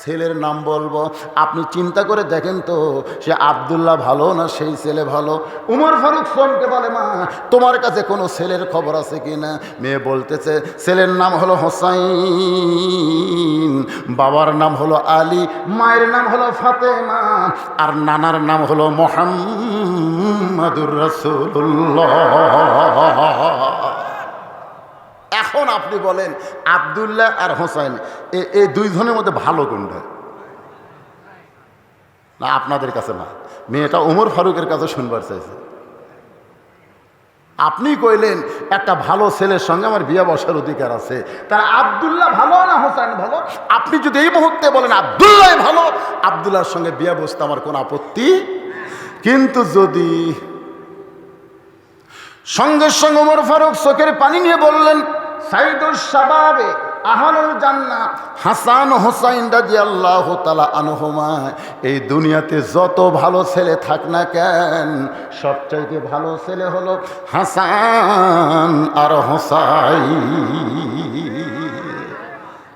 ছেলের নাম বলবো, আপনি চিন্তা করে দেখেন তো সে আব্দুল্লাহ ভালো না সেই ছেলে ভালো? উমর ফারুক সোমকে বলে, মা তোমার কাছে কোনো ছেলের খবর আছে কি না? মেয়ে বলতেছে ছেলের নাম হলো হোসাইন, বাবার নাম হলো আলী, মায়ের নাম হলো ফাতেমা, আর নানার নাম হলো মুহাম্মাদুর রাসূলুল্লাহ। এখন আপনি বলেন আব্দুল্লাহ আর হোসাইন এই দুইজনের মধ্যে ভালো কোনটা? না আপনাদের কাছে না, মেয়েটা ওমর ফারুকের কাছে শুনবার চাইছে। আপনি কইলেন একটা ভালো ছেলের সঙ্গে আমার বিয়ে বসার অধিকার আছে, তার আব্দুল্লাহ ভালো না হোসাইন ভালো? আপনি যদি এই মুহূর্তে বলেন আব্দুল্লাহ ভালো, আব্দুল্লাহর সঙ্গে বিয়ে বসতে আমার কোনো আপত্তি। কিন্তু যদি সঙ্গে সঙ্গে ওমর ফারুক চোখের পানি নিয়ে বললেন, সাইদুস শাবাবে আহলুল জান্নাহ হাসান হোসাইন রাদিয়াল্লাহু তাআলা আনহুমা, এই দুনিয়াতে যত ভালো ছেলে থাক না কেন, সবচাইতে ভালো ছেলে হলো হাসান আর হোসাইন।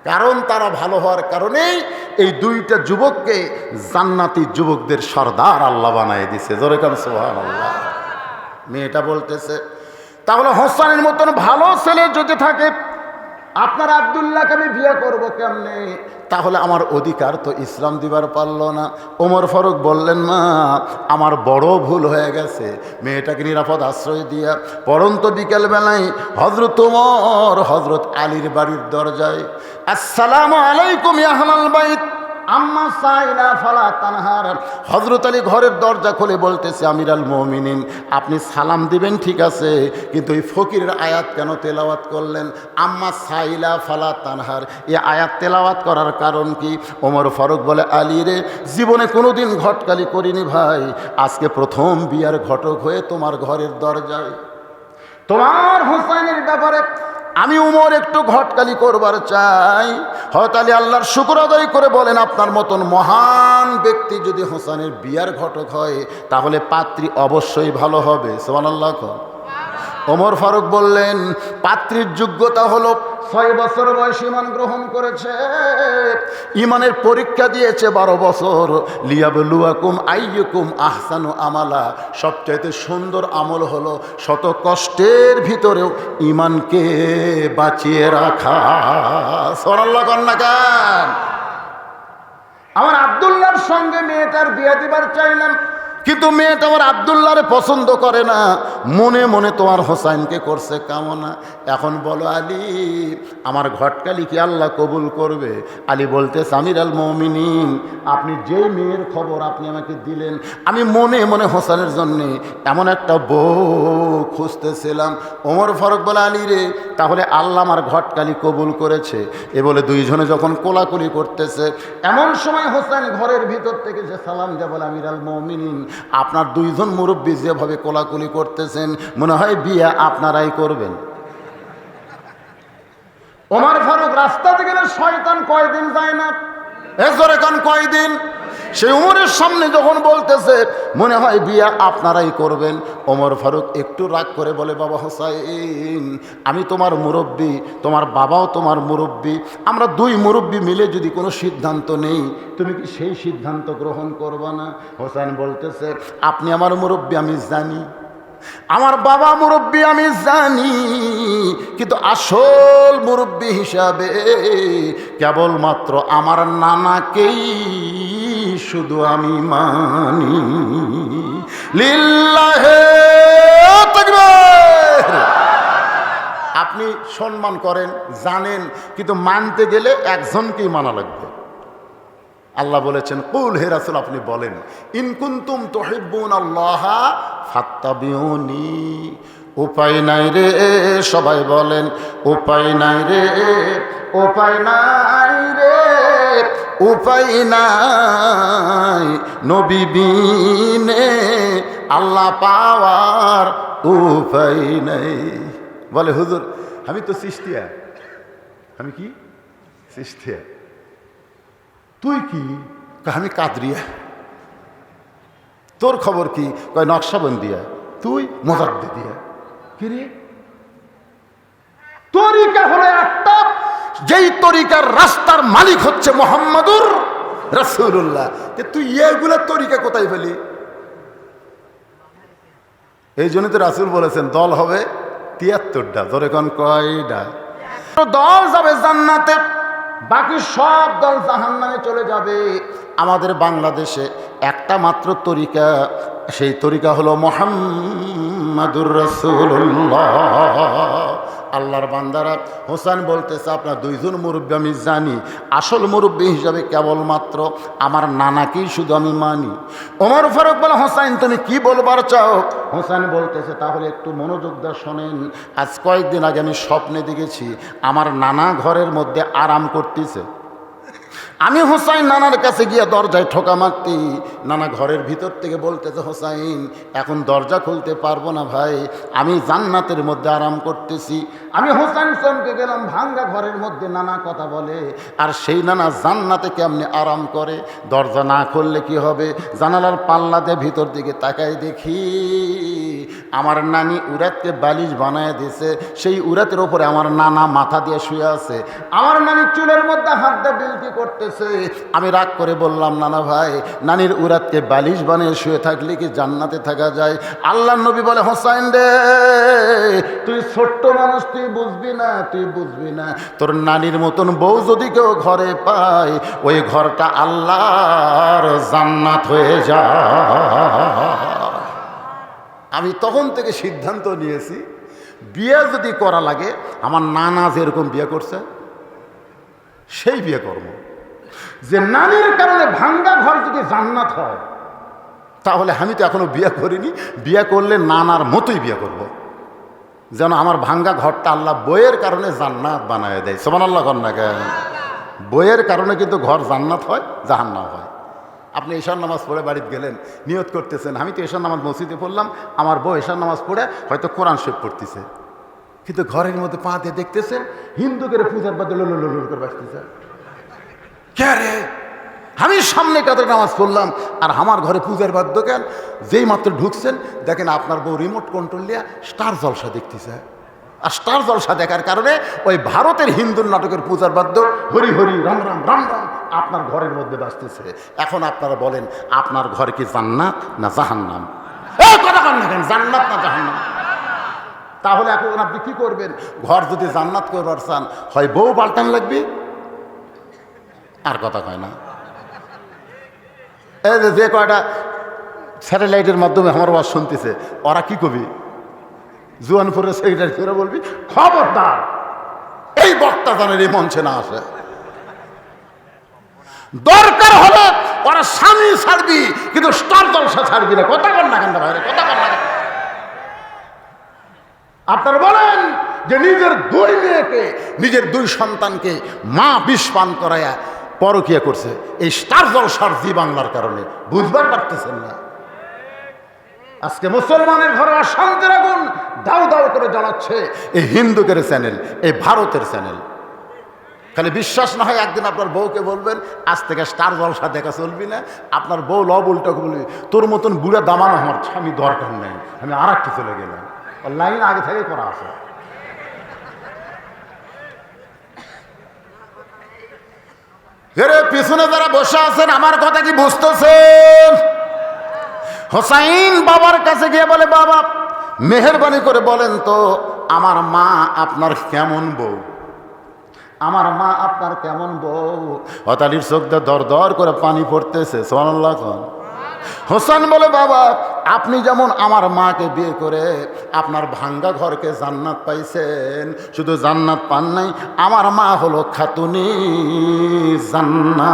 কারণ তারা ভালো হওয়ার কারণেই এই দুইটা যুবককে জান্নাতি যুবকদের সর্দার আল্লাহ বানায় দিছে। জোরে কান সুবহানাল্লাহ। মেয়েটা বলতেছে, তাহলে হোসাইনের মতন ভালো ছেলে যদি থাকে, আপনার আব্দুল্লাহকে আমি বিয়ে করবো কেমনে? তাহলে আমার অধিকার তো ইসলাম দিবার পারল না। ওমর ফারুক বললেন, মা আমার বড় ভুল হয়ে গেছে। মেয়েটাকে নিরাপদ আশ্রয় দিয়া পরন্ত বিকেলবেলায় হজরত ওমর হজরত আলীর বাড়ির দরজায়, আসসালামু আলাইকুম ইয়া আহলাল বাইত আম্মা সাইলা ফালা তানহার, হযরত আলী ঘরের দরজা খুলে বলতেছে, আমিরাল মুমিনিন আপনি সালাম দিবেন ঠিক আছে, কিন্তু এই ফকিরের আয়াত কেন তেলাওয়াত করলেন? আম্মা সাইলা ফালা তানহার, এই আয়াত তেলাওয়াত করার কারণ কি? ওমর ফারুক বলে, আলী রে, জীবনে কোনোদিন ঘটকালি করিনি ভাই, আজকে প্রথম বিয়ার ঘটক হয়ে তোমার ঘরের দরজায় তোমার হোসাইনের ব্যাপারে আমি উমর একটু ঘটকালি করবার চাই। হযরত আলী আল্লাহর শুকর আদায় করে বলেন, আপনার মতন মহান ব্যক্তি যদি হোসেনের বিয়ার ঘটক হয়, তাহলে পাত্রী অবশ্যই ভালো হবে। সুবহানাল্লাহ। ওমর ফারুক বললেন, পাত্রীর যোগ্যতা হলো 6 বছর বয়স ঈমান গ্রহণ করেছে, ঈমানের পরীক্ষা দিয়েছে 12 বছর, লিয়াবলুয়াকুম আইয়ুকুম আহসানু আমালা, সবচাইতে সুন্দর আমল হলো শত কষ্টের ভিতরেও ঈমানকে বাঁচিয়ে রাখা। সুবহানাল্লাহ কন্যা গান। আমার আব্দুল্লাহর সঙ্গে মেয়েটার বিয়ে দিবার চাইলাম, কিন্তু মেয়েটা আমার আব্দুল্লাহরে পছন্দ করে না, মনে মনে তোমার হোসাইনকে করছে কামনা। এখন বলো আলী, আমার ঘটকালি কি আল্লাহ কবুল করবে? আলী বলতেছে, আমিরাল মুমিনিন আপনি যেই মেয়ের খবর আপনি আমাকে দিলেন, আমি মনে মনে হোসেনের জন্যে এমন একটা বউ খুঁজতেছিলাম। ওমর ফারুক বলে, আলী রে, তাহলে আল্লাহ আমার ঘটকালি কবুল করেছে। এ বলে দুইজনে যখন কোলাকুলি করতেছে, এমন সময় হোসেন ঘরের ভিতর থেকে যে সালাম দেয়, বলে, আমিরাল মুমিনিন আপনার দুইজন মুরব্বী যেভাবে কোলাকুলি করতেছেন, মনে হয় বিয়ে আপনারাই করবেন। ওমর ফারুক রাস্তাতে গেলে শয়তান কয়দিন যায় না? এজরে কান কয়দিন? সেই উমরের সামনে যখন বলতেছে মনে হয় বিয়ে আপনারাই করবেন, ওমর ফারুক একটু রাগ করে বলে, বাবা হোসাইন আমি তোমার মুরব্বী, তোমার বাবাও তোমার মুরব্বী, আমরা দুই মুরব্বী মিলে যদি কোনো সিদ্ধান্ত নেই, তুমি কি সেই সিদ্ধান্ত গ্রহণ করবা না? হোসাইন বলতেছে, আপনি আমার মুরব্বী আমি জানি, আমার বাবা মুরব্বী আমি জানি, কিন্তু আসল মুরব্বী হিসাবে কেবলমাত্র আমার নানাকেই শুধু আমি মানি। লিল্লাহে তাকবীর। আপনি সম্মান করেন জানেন, কিন্তু মানতে গেলে একজনকেই মানা লাগবে। আল্লাহ বলেছেন, কুল হে রাসূল আপনি বলেন, ইন কুনতুম তুহিব্বুনাল্লাহ ফাত্তাবিউনি। উপায় নাই রে, সবাই বলেন উপায় নাই রে, উপায় নাই রে, উপায় নাই, নবী বিনে আল্লাহ পাওয়ার উপায় নাই। বলে, হুজুর আমি তো চিশতিয়া। আমি কি চিশতিয়া? তুই কি? আমি কাদরিয়া। তোর খবর কি? কয় নকশাবন্দিয়া। তুই মুজাদ্দিদিয়া। কি রে? তরিকা হলো একটা, যেই তরিকার রাস্তার মালিক হচ্ছে মুহাম্মাদুর রাসূলুল্লাহ। তুই এগুলা তরিকা কোথায় পেলি? এই জন্য তো রাসূল বলেছেন দল হবে ৭৩টা। ধরে কোন কয়টা দল যাবে জান্নাতে, বাকি সব দল জাহান্নামে চলে যাবে। আমাদের বাংলাদেশে একটা মাত্র তরিকা, সেই তরিকা হলো মুহাম্মাদুর রাসূলুল্লাহ। আল্লাহর বান্দারা, হোসেন বলতেছে আপনার দুইজন মুরব্বী আমি জানি, আসল মুরব্বী হিসাবে কেবলমাত্র আমার নানাকেই শুধু আমি মানি। ওমর ফারুক বলে হোসেন তুমি কি বলবার চাও? হোসেন বলতেছে তাহলে একটু মনোযোগ দিয়ে শোনেন। আজ কয়েকদিন আগে আমি স্বপ্নে দেখেছি আমার নানা ঘরের মধ্যে আরাম করতেছে। আমি হোসাইন নানার কাছে গিয়ে দরজায় ঠোকা মারতি, নানা ঘরের ভিতর থেকে বলতেছে হোসাইন এখন দরজা খুলতে পারবো না ভাই, আমি জান্নাতের মধ্যে আরাম করতেছি। আমি হোসাইন চমকে গেলাম, ভাঙ্গা ঘরের মধ্যে নানা কথা বলে, আর সেই নানা জান্নাতে কেমনে আরাম করে? দরজা না খুললে কি হবে? জানালার পাল্লা দিয়ে ভিতর দিকে তাকাই দেখি আমার নানি উরাতকে বালিশ বানায় দিয়েছে, সেই উরাতের ওপরে আমার নানা মাথা দিয়ে শুয়ে আছে, আমার নানি চুলের মধ্যে হাত দিয়ে বিলতি করতেছে। আমি রাগ করে বললাম নানা ভাই, নানির উরাতকে বালিশ বানিয়ে শুয়ে থাকলে কি জান্নাতে থাকা যায়? আল্লাহর নবী বলে হোসাইন রে তুই ছোট্ট মানুষ, তুই বুঝবি না, তুই বুঝবি না। তোর নানির মতন বউ যদি কেউ ঘরে পায় ওই ঘরটা আল্লাহর জান্নাত হয়ে যায়। আমি তখন থেকে সিদ্ধান্ত নিয়েছি বিয়ে যদি করা লাগে আমার নানা যেরকম বিয়ে করছে সেই বিয়ে করব। যে নানির কারণে ভাঙ্গা ঘর যদি জান্নাত হয় তাহলে আমি তো এখনো বিয়ে করিনি, বিয়ে করলে নানার মতোই বিয়ে করব, যেন আমার ভাঙ্গা ঘরটা আল্লাহ বইয়ের কারণে জান্নাত বানায় দেয়। সুবহানাল্লাহ কন্যা কেন? বইয়ের কারণে কিন্তু ঘর জান্নাত হয়, জাহান্নাম হয়। আপনি এশার নামাজ পড়ে বাড়িতে গেলেন, নিয়ত করতেছেন আমি তো এশার নামাজ মসজিদে পড়লাম, আমার বউ এশার নামাজ পড়ে হয়তো কোরআন শরীফ পড়তেছে, কিন্তু ঘরের মধ্যে পা দিয়ে দেখতেছেন হিন্দু করে পূজার বাদে লোল করে বাঁচতেছে। কে রে? আমি সামনে কাদের নামাজ পড়লাম আর আমার ঘরে পূজার বাদ্য কেন? যেই মাত্র ঢুকছেন দেখেন আপনার বউ রিমোট কন্ট্রোল নিয়ে স্টার জলসা দেখতেছে, আর স্টার জলসা দেখার কারণে ওই ভারতের হিন্দুর নাটকের পূজার বাদ্য হরি হরি রাম রাম রাম রাম আপনার ঘরের মধ্যে বাজতেছে। এখন আপনারা বলেন আপনার ঘর কি জান্নাত না জাহান্নাম? এই কথা বলেন না কেন, জান্নাত না জাহান্নাম? তাহলে এখন আপনি কি করবেন? ঘর যদি জান্নাত করবার চান হয় বউ পাল্টান লাগবে, আর কথা কয় না। এই যে কয়টা স্যাটেলাইটের মাধ্যমে আমার ওয়াজ শুনতেছে ওরা কি কবি জুয়ানপুরের সেক্রেটারি করে বলবি খবরদার এই বক্তা জানের এই মঞ্চে না আসে। দরকার হলে ওরা স্বামী ছাড়বি কিন্তু স্টার জলসা ছাড়বি না। কথা বল না কেন ভাইরে, কথা বল না। আপনারা বলেন যে নিজের দুই মেয়েকে, নিজের দুই সন্তানকে মা বিষ পান করায়া পরকিয়া করছে এই স্টার জলসার জি বাংলার কারণে। বুঝবার পারতেছেন না? আজকে মুসলমানের ঘরে অশান্তির আগুন দাউ দাউ করে জ্বালাচ্ছে এই হিন্দুদের চ্যানেল, এই ভারতের চ্যানেল। খালি বিশ্বাস না হয় একদিন আপনার বউকে বলবেন আজ থেকে স্টার জলসা দেখা চলবি না। আপনার বউ লব উল্টাকে বলবি তোর মতন বুড়া দামানো আমার স্বামী দরকার নেই, আমি আর একটু চলে গেলাম। লাইন আগে থেকে করা আছে। পিছনে যারা বসে আছেন আমার কথা কি বুঝতেছেন? হোসাইন বাবার কাছে গিয়ে বলে বাবা মেহেরবানি করে বলেন তো আমার মা আপনার কেমন বউ, আমার মা আপনার কেমন বউ? হতালির চোখ দিয়ে দর দর করে পানি পড়তেছে। সুবহানাল্লাহ। হোসেন বলে বাবা আপনি যেমন আমার মাকে বিয়ে করে আপনার ভাঙ্গা ঘরকে জান্নাত পাইছেন, শুধু জান্নাত পান নাই, আমার মা হলো খাতুনি জান্নাত।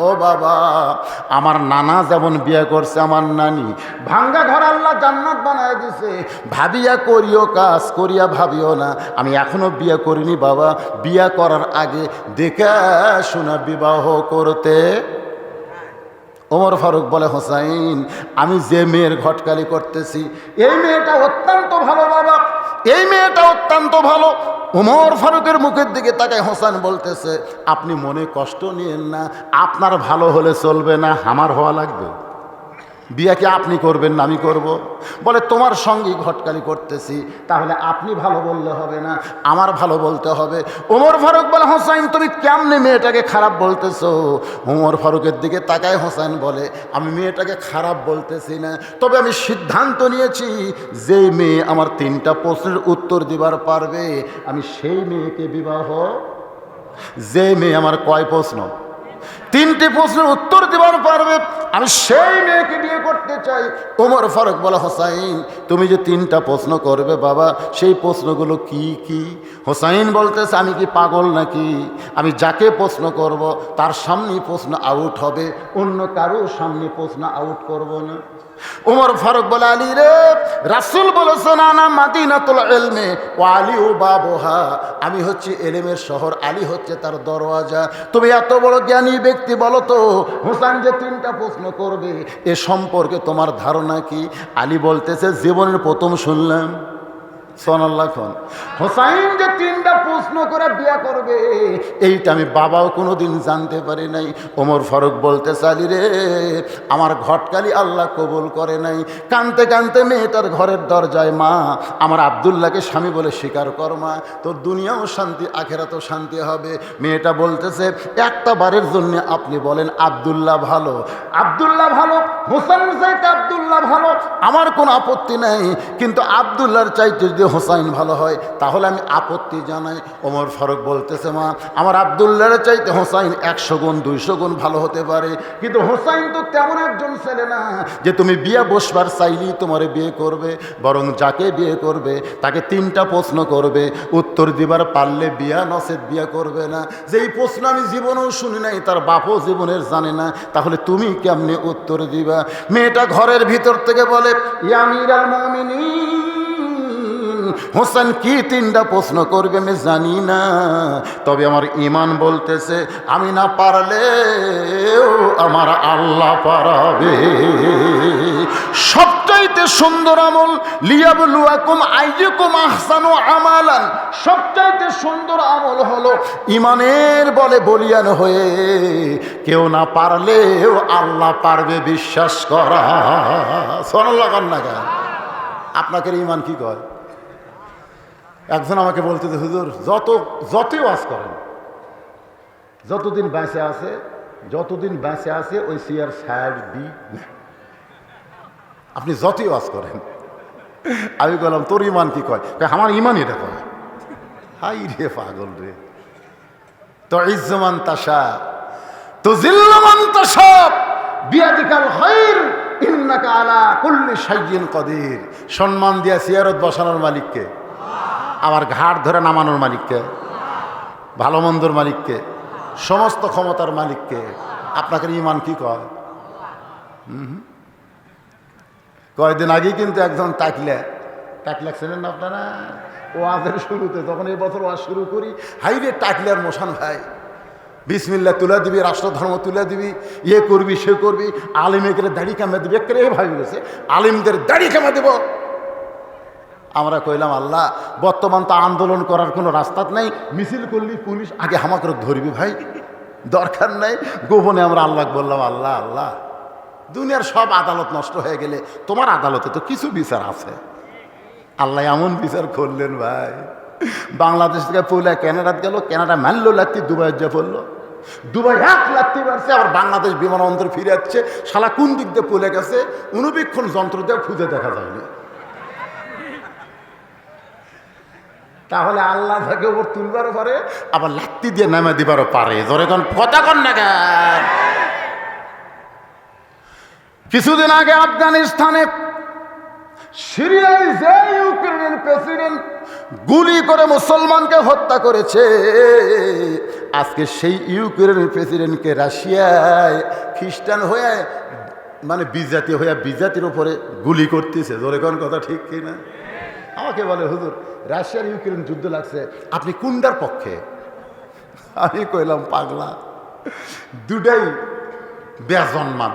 ও বাবা আমার নানা যেমন বিয়ে করছে আমার নানি, ভাঙ্গা ঘর আল্লাহ জান্নাত বানায় দিছে। ভাবিয়া করিও কাজ, করিয়া ভাবিও না। আমি এখনো বিয়ে করিনি বাবা, বিয়ে করার আগে দেখে শোনা বিবাহ করতে। ওমর ফারুক বলে হোসাইন আমি যে মেয়ের ঘটকালি করতেছি এই মেয়েটা অত্যন্ত ভালো বাবা, এই মেয়েটা অত্যন্ত ভালো। ওমর ফারুকের মুখের দিকে তাকায় হোসেন বলতেছে আপনি মনে কষ্ট নিয়েন না, আপনার ভালো হলে চলবে না, আমার হওয়া লাগবে। বিয়ে কি আপনি করবেন না আমি করব? বলে তোমার সঙ্গেই ঘটকালি করতেছি, তাহলে আপনি ভালো বললে হবে না, আমার ভালো বলতে হবে। ওমর ফারুক বলে হোসাইন তুমি কেমনে মেয়েটাকে খারাপ বলতেছো? ওমর ফারুকের দিকে তাকায় হোসাইন বলে আমি মেয়েটাকে খারাপ বলতেছি না, তবে আমি সিদ্ধান্ত নিয়েছি যে মেয়ে আমার 3টা প্রশ্নের উত্তর দিবার পারবে আমি সেই মেয়েকে বিবাহ। যে মেয়ে আমার কয় প্রশ্ন? 3টি প্রশ্নের উত্তর দিবার পারবে আমি সেই মেয়েকে বিয়ে করতে চাই। ওমর ফারুক বলে হোসাইন তুমি যে 3টা প্রশ্ন করবে বাবা, সেই প্রশ্নগুলো কি কি? হোসাইন বলতেছে আমি কি পাগল নাকি? আমি যাকে প্রশ্ন করব তার সামনেই প্রশ্ন আউট হবে, অন্য কারো সামনে প্রশ্ন আউট করব না। ওমর ফারুক বলে আলী রে, রাসূল বলেছেন আনা মাদিনাতুল ইলমে ওয়া আলী বাবুহা, আমি হচ্ছে এলেমের শহর, আলী হচ্ছে তার দরওয়াজা। তুমি এত বড় জ্ঞানী ব্যক্তি, বলো তো হোসেন যে 3টা প্রশ্ন করবে এ সম্পর্কে তোমার ধারণা কি? আলী বলতেছে জীবনের প্রথম শুনলাম। সুবহানাল্লাহ। হোসাইন যে 3টা প্রশ্ন করে বিয়ে করবে এইটা আমি বাবাও কোনোদিন জানতে পারি নাই। ওমর ফারুক বলতেছে আলী রে, আমার ঘটকালি আল্লাহ কবুল করে নাই। কানতে কানতে মেয়েটার ঘরের দরজায় মা আমার আব্দুল্লাহকে স্বামী বলে স্বীকার কর মা, তোর দুনিয়াও শান্তি আখেরাতেও শান্তি হবে। মেয়েটা বলতেছে একটা বারের জন্য আপনি বলেন আব্দুল্লাহ ভালো, আব্দুল্লাহ ভালো, হোসেন চাইতে আব্দুল্লাহ ভালো, আমার কোনো আপত্তি নাই, কিন্তু আব্দুল্লাহর চাইতে যদি হোসাইন ভালো হয় তাহলে আমি আপত্তি জানাই। ওমর ফারুক বলতেছে মা আমার আব্দুল্লাহর চাইতে হোসাইন 100 গুণ 200 গুণ ভালো হতে পারে, কিন্তু হোসাইন তো তেমন একজন ছেলে না যে তুমি বিয়ে বসবার চাইলেই তোমারে বিয়ে করবে, বরং যাকে বিয়ে করবে তাকে 3টা প্রশ্ন করবে, উত্তর দিবার পারলে বিয়া, নসেদ বিয়া করবে না। যেই প্রশ্ন আমি জীবনেও শুনি নাই, তার বাপও জীবনের জানে না, তাহলে তুমি কেমনে উত্তর দিবা? মেয়েটা ঘরের ভিতর থেকে বলে ইয়া আমিরাল মুমিনিন, হোসেন কি 3টা প্রশ্ন করবে আমি জানি না, তবে আমার ঈমান বলতেছে আমি না পারলেও আমার আল্লাহ পারাবে। সবচাইতে সুন্দর আমল লিয়াবলুয়াকুম আইয়ুকুম আহসানু আমালান, সবচাইতে সুন্দর আমল হলো ঈমানের বলে বলিয়ান হয়ে কেউ না পারলেও আল্লাহ পারবে বিশ্বাস করা। সুবহানাল্লাহ। কান্না গান আপনাকে ঈমান কি কয়? একজন আমাকে বলতে যে হুজুর যতই ওয়াজ করেন, যতদিন বেঁচে আছে ওই চেয়ার ছাড় দি, আপনি যতই ওয়াজ করেন। আমি বললাম তোর ঈমান কি কয়? আমার ঈমান এটা কয়। হাই রে পাগল রে, তো ইজ্জমান তাশা তো জিল্লমান তাশা বিয়াদিকাল খায়র ইন্নাকা আলা কুল্লি শাইইন কাদির। সম্মান দিয়া চেয়ারত বসানোর মালিককে, আমার ঘাট ধরে নামানোর মালিককে, ভালো মন্দর মালিককে, সমস্ত ক্ষমতার মালিককে। আপনাকে ঈমান কি কয়? কয়েকদিন আগেই কিন্তু একজন টাকলা ছিলেন না আপনারা ওয়াজের শুরুতে, যখন এই বছর ওয়াজ শুরু করি, হাইরে টাকলার মোশান ভাই, বিসমিল্লাহ তুলে দিবি, রাষ্ট্রধর্ম তুলে দিবি, ইয়ে করবি সে করবি, আলিমের দাড়ি কামে দিবি, একেবারে ভাবি গেছে আলিমদের দাড়ি কামে দেব। আমরা কইলাম আল্লাহ বর্তমান তো আন্দোলন করার কোনো রাস্তা নেই, মিছিল করলি পুলিশ আগে হামা করে ধরবি ভাই, দরকার নাই। গোপনে আমরা আল্লাহ বললাম আল্লাহ আল্লাহ দুনিয়ার সব আদালত নষ্ট হয়ে গেলে তোমার আদালতে তো কিছু বিচার আছে। আল্লাহ এমন বিচার করলেন ভাই, বাংলাদেশ থেকে পড়লে ক্যানাডাতে গেল, ক্যানাডা মানলো লাত্তি, দুবাই যা পড়লো, দুবাই 1 লাত্তি মারছে, আবার বাংলাদেশ বিমানবন্দর ফিরে যাচ্ছে, শালা কোন দিক দিয়ে পড়ে গেছে অনুবীক্ষণ যন্ত্র দিয়ে খুঁজে দেখা যায়নি। তাহলে আল্লাহ থেকে ওপর তুলবারও পারে, আবার লাত্তি দিয়ে নামে দিবারও পারে। ধরে কোন কথা কন না কেন? কিছুদিন আগে আফগানিস্তানে সিরিয়ায় যে ইউক্রেনের প্রেসিডেন্ট গুলি করে মুসলমানকে হত্যা করেছে, আজকে সেই ইউক্রেনের প্রেসিডেন্টকে রাশিয়ায় খ্রিস্টান হয়ে মানে বিজাতি হয়ে বিজাতির উপরে গুলি করতেছে। ধরে কোন কথা ঠিক কিনা? আমাকে বলে হুজুর রাশিয়ার ইউক্রেন যুদ্ধ লাগছে, আপনি কোনটার পক্ষে? আমি কইলাম পাগলা, দুটাই বেজন্মা।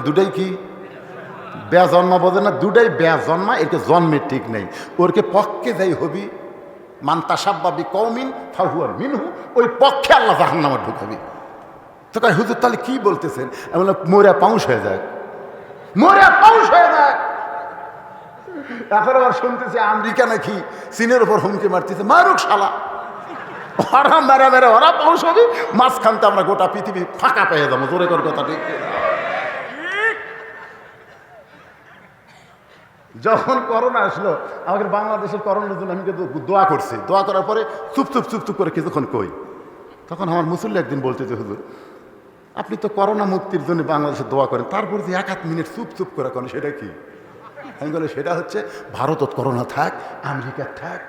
দুটাই কি বেজন্মা বোঝে না? দুটাই বেজন্মা, এরকে জন্মের ঠিক নেই। ওরকে পক্ষে যাই হবি মান তাসাব্বাবি কওমিন ফাহুয়া মিনহু, ওই পক্ষে আল্লাহ জাহান্নামে ঢুকাবি। তো কয় হুজুর তাহলে কি বলতেছেন? আমি বললাম মোরা পাউস হয়ে যায়। মরে পাউস হয়ে যায়। এখন আবার শুনতেছি আমেরিকা নাকি চীনের উপর হুমকি মারতেছে, মারুক শালা, ওরা মেরে মেরে ওরা পাউস হবে, মাঝখানতে আমরা গোটা পৃথিবী ফাঁকা পেয়ে যাবো। জোরে কর কথা ঠিক। যখন করোনা আসলো, আমাদের বাংলাদেশের করোনার জন্য আমি কিন্তু দোয়া করছি। দোয়া করার পরে চুপ চুপ চুপ চুপ করে কিছুক্ষণ কই, তখন আমার মুসল্লি একদিন বলতেছে, হুজুর আপনি তো করোনা মুক্তির জন্য বাংলাদেশে দোয়া করেন, তারপর যে 1-1 মিনিট চুপ চুপ করে করেন, সেটা কি? আমি বলি সেটা হচ্ছে ভারতত করোনা থাক, আমেরিকা থাক,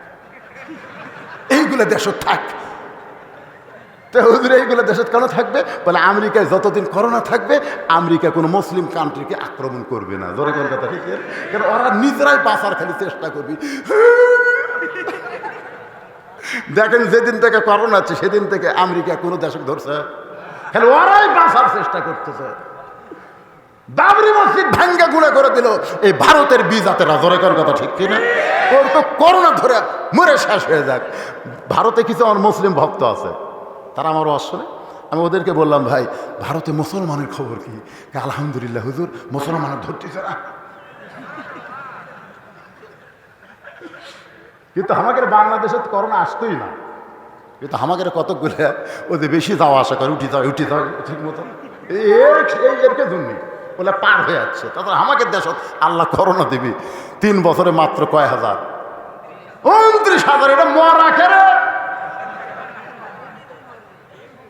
এইগুলো দেশত থাক। তো হুজুর এইগুলো দেশত কেন থাকবে? বলে আমেরিকায় যতদিন করোনা থাকবে, আমেরিকা কোনো মুসলিম কান্ট্রিকে আক্রমণ করবে না। জোরে কোন কথা ঠিক? কারণ ওরা নিজেরাই বাঁচার খালি চেষ্টা করবি। দেখেন যেদিন থেকে করোনা আছে সেদিন থেকে আমেরিকা কোনো দেশকে ধরছে, খালি ওরাই বাঁচার চেষ্টা করতেছে। বাবরি মসজিদ ভাঙ্গা গুঁড়া করে দিল এই ভারতের বিজাতেরা। জোরে কোন কথা ঠিক কিনা? ওর তো করোনা ধরে মরে শেষ হয়ে যাক। ভারতে কিছু আমার মুসলিম ভক্ত আছে, তারা আমার আসলে, আমি ওদেরকে বললাম, ভাই ভারতে মুসলমানের খবর কি? আলহামদুলিল্লাহ হুজুর, মুসলমানের ধরতেছে না। কিন্তু আমাদের বাংলাদেশে করোনা আসতোই না, কিন্তু আমাদের কতকগুলো ওদের বেশি যাওয়া আসা করে, উঠি যাও ঠিক মতন, এরকে জন্যই বলে পার হয়ে যাচ্ছে। তারপর আমাদের দেশত আল্লাহ করোনা দিবি 3 বছরে মাত্র কয় হাজার, 29,000। এটা মরা খেরে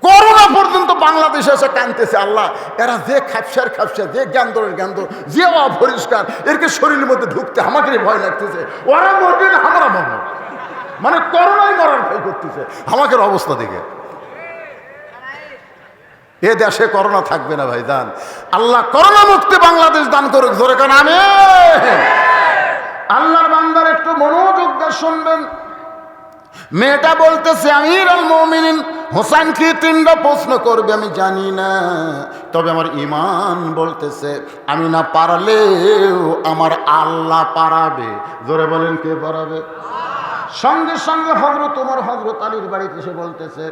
করোনা পর্যন্ত বাংলাদেশে এসে কানতেছে। আল্লাহ এরা যে খাপসার খাপসা, যে জ্ঞানদরের জ্ঞানদর, যে অপরিষ্কার, এরকে শরীরের মধ্যে ঢুকতে আমাকে ভয় লাগতেছে। ওরা মরবে না, আমরা মরব, মানে করোনায় মরার ভয় করতেছে আমাদের অবস্থা দেখে। এ দেশে করোনা থাকবে না ভাই, দান আল্লাহ করোনা মুক্তি বাংলাদেশ দান করুক। জোরে কান আমিন। আল্লাহর বান্দার একটু মনোযোগ দিয়ে শুনবেন। মেয়েটা বলতেছে, আমিরুল মুমিনিন হোসেন কি 3টা প্রশ্ন করবে আমি জানি না, তবে আমার ঈমান বলতেছে আমি না পারলেও আমার আল্লাহ পারাবে। জোরে বলেন কে পারাবে? সঙ্গে সঙ্গে হযরত ওমর হযরত আলীর বাড়িতে এসে বলতেছে,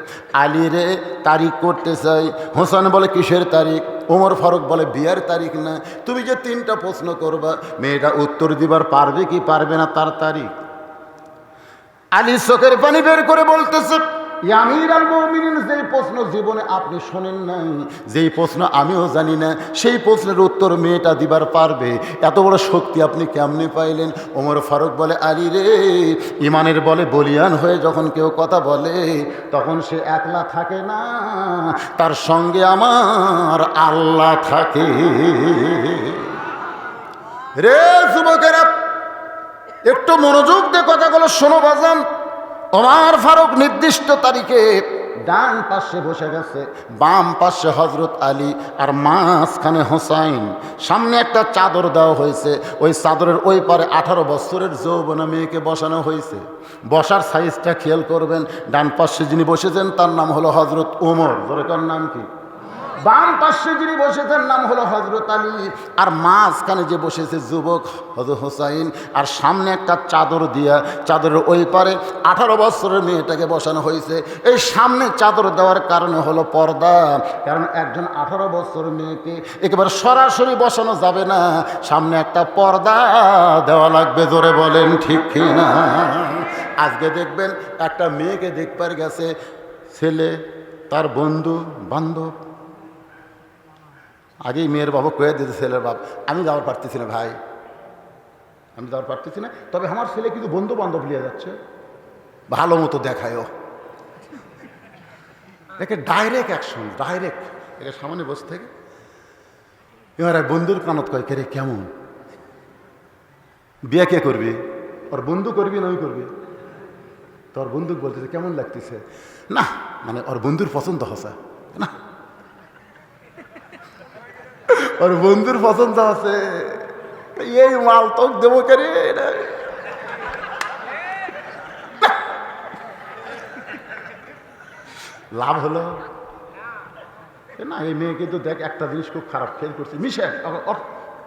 আলী রে তারিখ করতে চাই। হোসেন বলে কিসের তারিখ? ওমর ফারুক বলে বিয়ের তারিখ না, তুমি যে 3টা প্রশ্ন করবা মেয়েটা উত্তর দিবার পারবে কি পারবে না তার তারিখ। আলী চোখের পানি বের করে বলতেছে, আমিরুল মুমিনিন, যেই প্রশ্ন জীবনে আপনি শোনেন নাই, যেই প্রশ্ন আমিও জানি না, সেই প্রশ্নের উত্তর মেয়েটা দিবার পারবে, এত বড় শক্তি আপনি কেমনে পাইলেন? ওমর ফারুক বলে, আলী রে, ইমানের বলে বলিয়ান হয়ে যখন কেউ কথা বলে তখন সে একলা থাকে না, তার সঙ্গে আমার আল্লাহ থাকে। রে যুবকেরা, একটু মনোযোগ দিয়ে কথাগুলো শোনো বাজান। ওমর ফারুক নির্দিষ্ট তারিখে ডান পাশে বসে গেছে, বাম পাশে হযরত আলী, আর মাঝখানে হোসাইন। সামনে একটা চাদর দেওয়া হয়েছে, ওই চাদরের ওই পারে 18 বছরের যৌবনা মেয়েকে বসানো হয়েছে। বসার সাইজটা খেয়াল করবেন। ডান পাশে যিনি বসেছেন তার নাম হলো হযরত ওমর। জোরেকার নাম কি? বাম পাশে যিনি বসেছেন নাম হলো হযরত আলী, আর মাঝখানে যে বসেছে যুবক হযরত হোসাইন, আর সামনে একটা চাদর দিয়া, চাদরের ওই পারে 18 বছরের মেয়েটাকে বসানো হয়েছে। এই সামনে চাদর দেওয়ার কারণে হলো পর্দা, কারণ একজন 18 বছরের মেয়েকে একেবারে সরাসরি বসানো যাবে না, সামনে একটা পর্দা দেওয়া লাগবে। জোরে বলেন ঠিক কিনা? আজকে দেখবেন একটা মেয়েকে দেখবার গেছে ছেলে, তার বন্ধু বান্ধব, আগেই মেয়ের বাবা কয়ে দিতে ছেলের বাপ, আমি যাওয়ার পারতেছি না ভাই, আমি যাওয়ার পারতেছি না, তবে আমার ছেলে কিন্তু বন্ধু বান্ধব নিয়ে যাচ্ছে, ভালো মতো দেখায়ও। একে ডাইরেক্ট অ্যাকশন, ডাইরেক্ট একে সামনে বসে থেকে এবার বন্ধুর কানত কয়, কে রে কেমন, বিয়ে কে করবি? ওর বন্ধু করবি না আমি করবি? তোর বন্ধু বলতেছে কেমন লাগতেছে, না মানে ওর বন্ধুর পছন্দ হসা না, ওর বন্ধুর পছন্দ আছে, এই মাল তো দেবো কে রে? লাভ হলো না। এই মেয়ে কিন্তু দেখ একটা জিনিস খুব খারাপ খেয়াল করছে, মিশে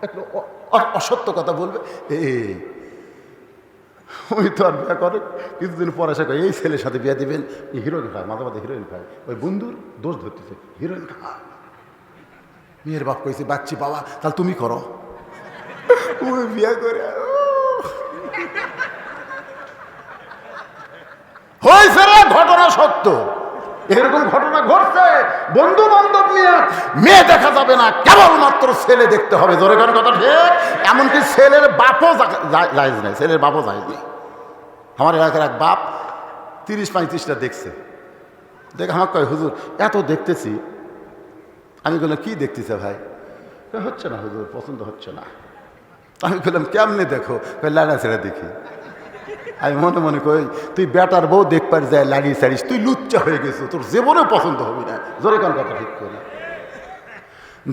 একটু অসত্য কথা বলবে, ওই তো আর বিয়ে করে কিছুদিন পরে সে এই ছেলের সাথে বিয়ে দিবেন, হিরোইন খায়, মাঝে মাঝে হিরোইন খায়, ওই বন্ধুর দোষ ধরতেছে, হিরোইন খায়। মেয়ের বাপ কইছে বাচ্চি বাবা তাহলে তুমি করো, বিয়ে করে হয়েছে রে, ঘটনা সত্য। এরকম ঘটনা ঘটছে। বন্ধু বান্ধব নিয়ে মেয়ে দেখা যাবে না, কেবলমাত্র ছেলে দেখতে হবে। জোরে কোন কথা ঠিক? এমনকি ছেলের বাপও জায়েজ নাই, ছেলের বাপও জায়েজ নেই। আমার এলাকার এক বাপ 30-35টা দেখছে, দেখে আমাকে কয়, হুজুর এত দেখতেছি। আমি বললাম, কি দেখতেছে ভাই? হচ্ছে না হুজুর, পছন্দ হচ্ছে না। আমি বললাম, কেমনে দেখো? লাড়া ছেড়ে দেখি। আমি মনে মনে কই, তুই বেটার বউ দেখবার যায় লাগিয়ে ছাড়িস, তুই লুচ্চা হয়ে গেছো, তোর জীবনে পছন্দ হবি না। জোরে কোন কথা ঠিক করে।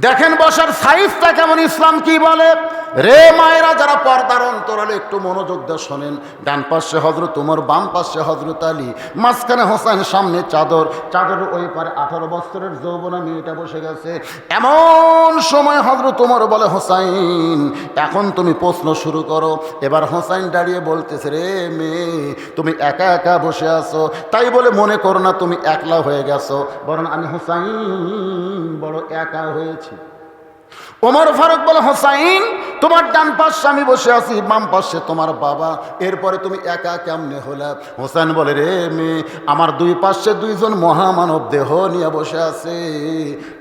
দেখেন বসার সাইজটা কেমন, ইসলাম কি বলে। রে মায়েরা যারা পর্দার অন্তরালে একটু মনোযোগ দিয়ে শোনেন। ডান পাশে হযরত উমর, বাম পাশে হযরত আলী, মাঝখানে হোসেন, সামনে চাদর, চাদরের ওই পারে 18 বছরের যৌবনা মেয়েটা বসে গেছে। এমন সময় হযরত উমর বলে, হোসাইন এখন তুমি প্রশ্ন শুরু করো। এবার হোসাইন দাঁড়িয়ে বলতেছে, রে মেয়ে তুমি একা একা বসে আছো, তাই বলে মনে করো না তুমি একলা হয়ে গেছো, বরং আমি হোসাইন বড় একা হয়েছি। ওমর ফারুক বলে, হোসাইন তোমার ডান পাশে আমি বসে আছি, বাম পাশে তোমার বাবা, এরপরে তুমি একা কেমনে হলা? হোসেন বলে, রে মেয়ে আমার দুই পাশে দুইজন মহামানব দেহ নিয়ে বসে আছে,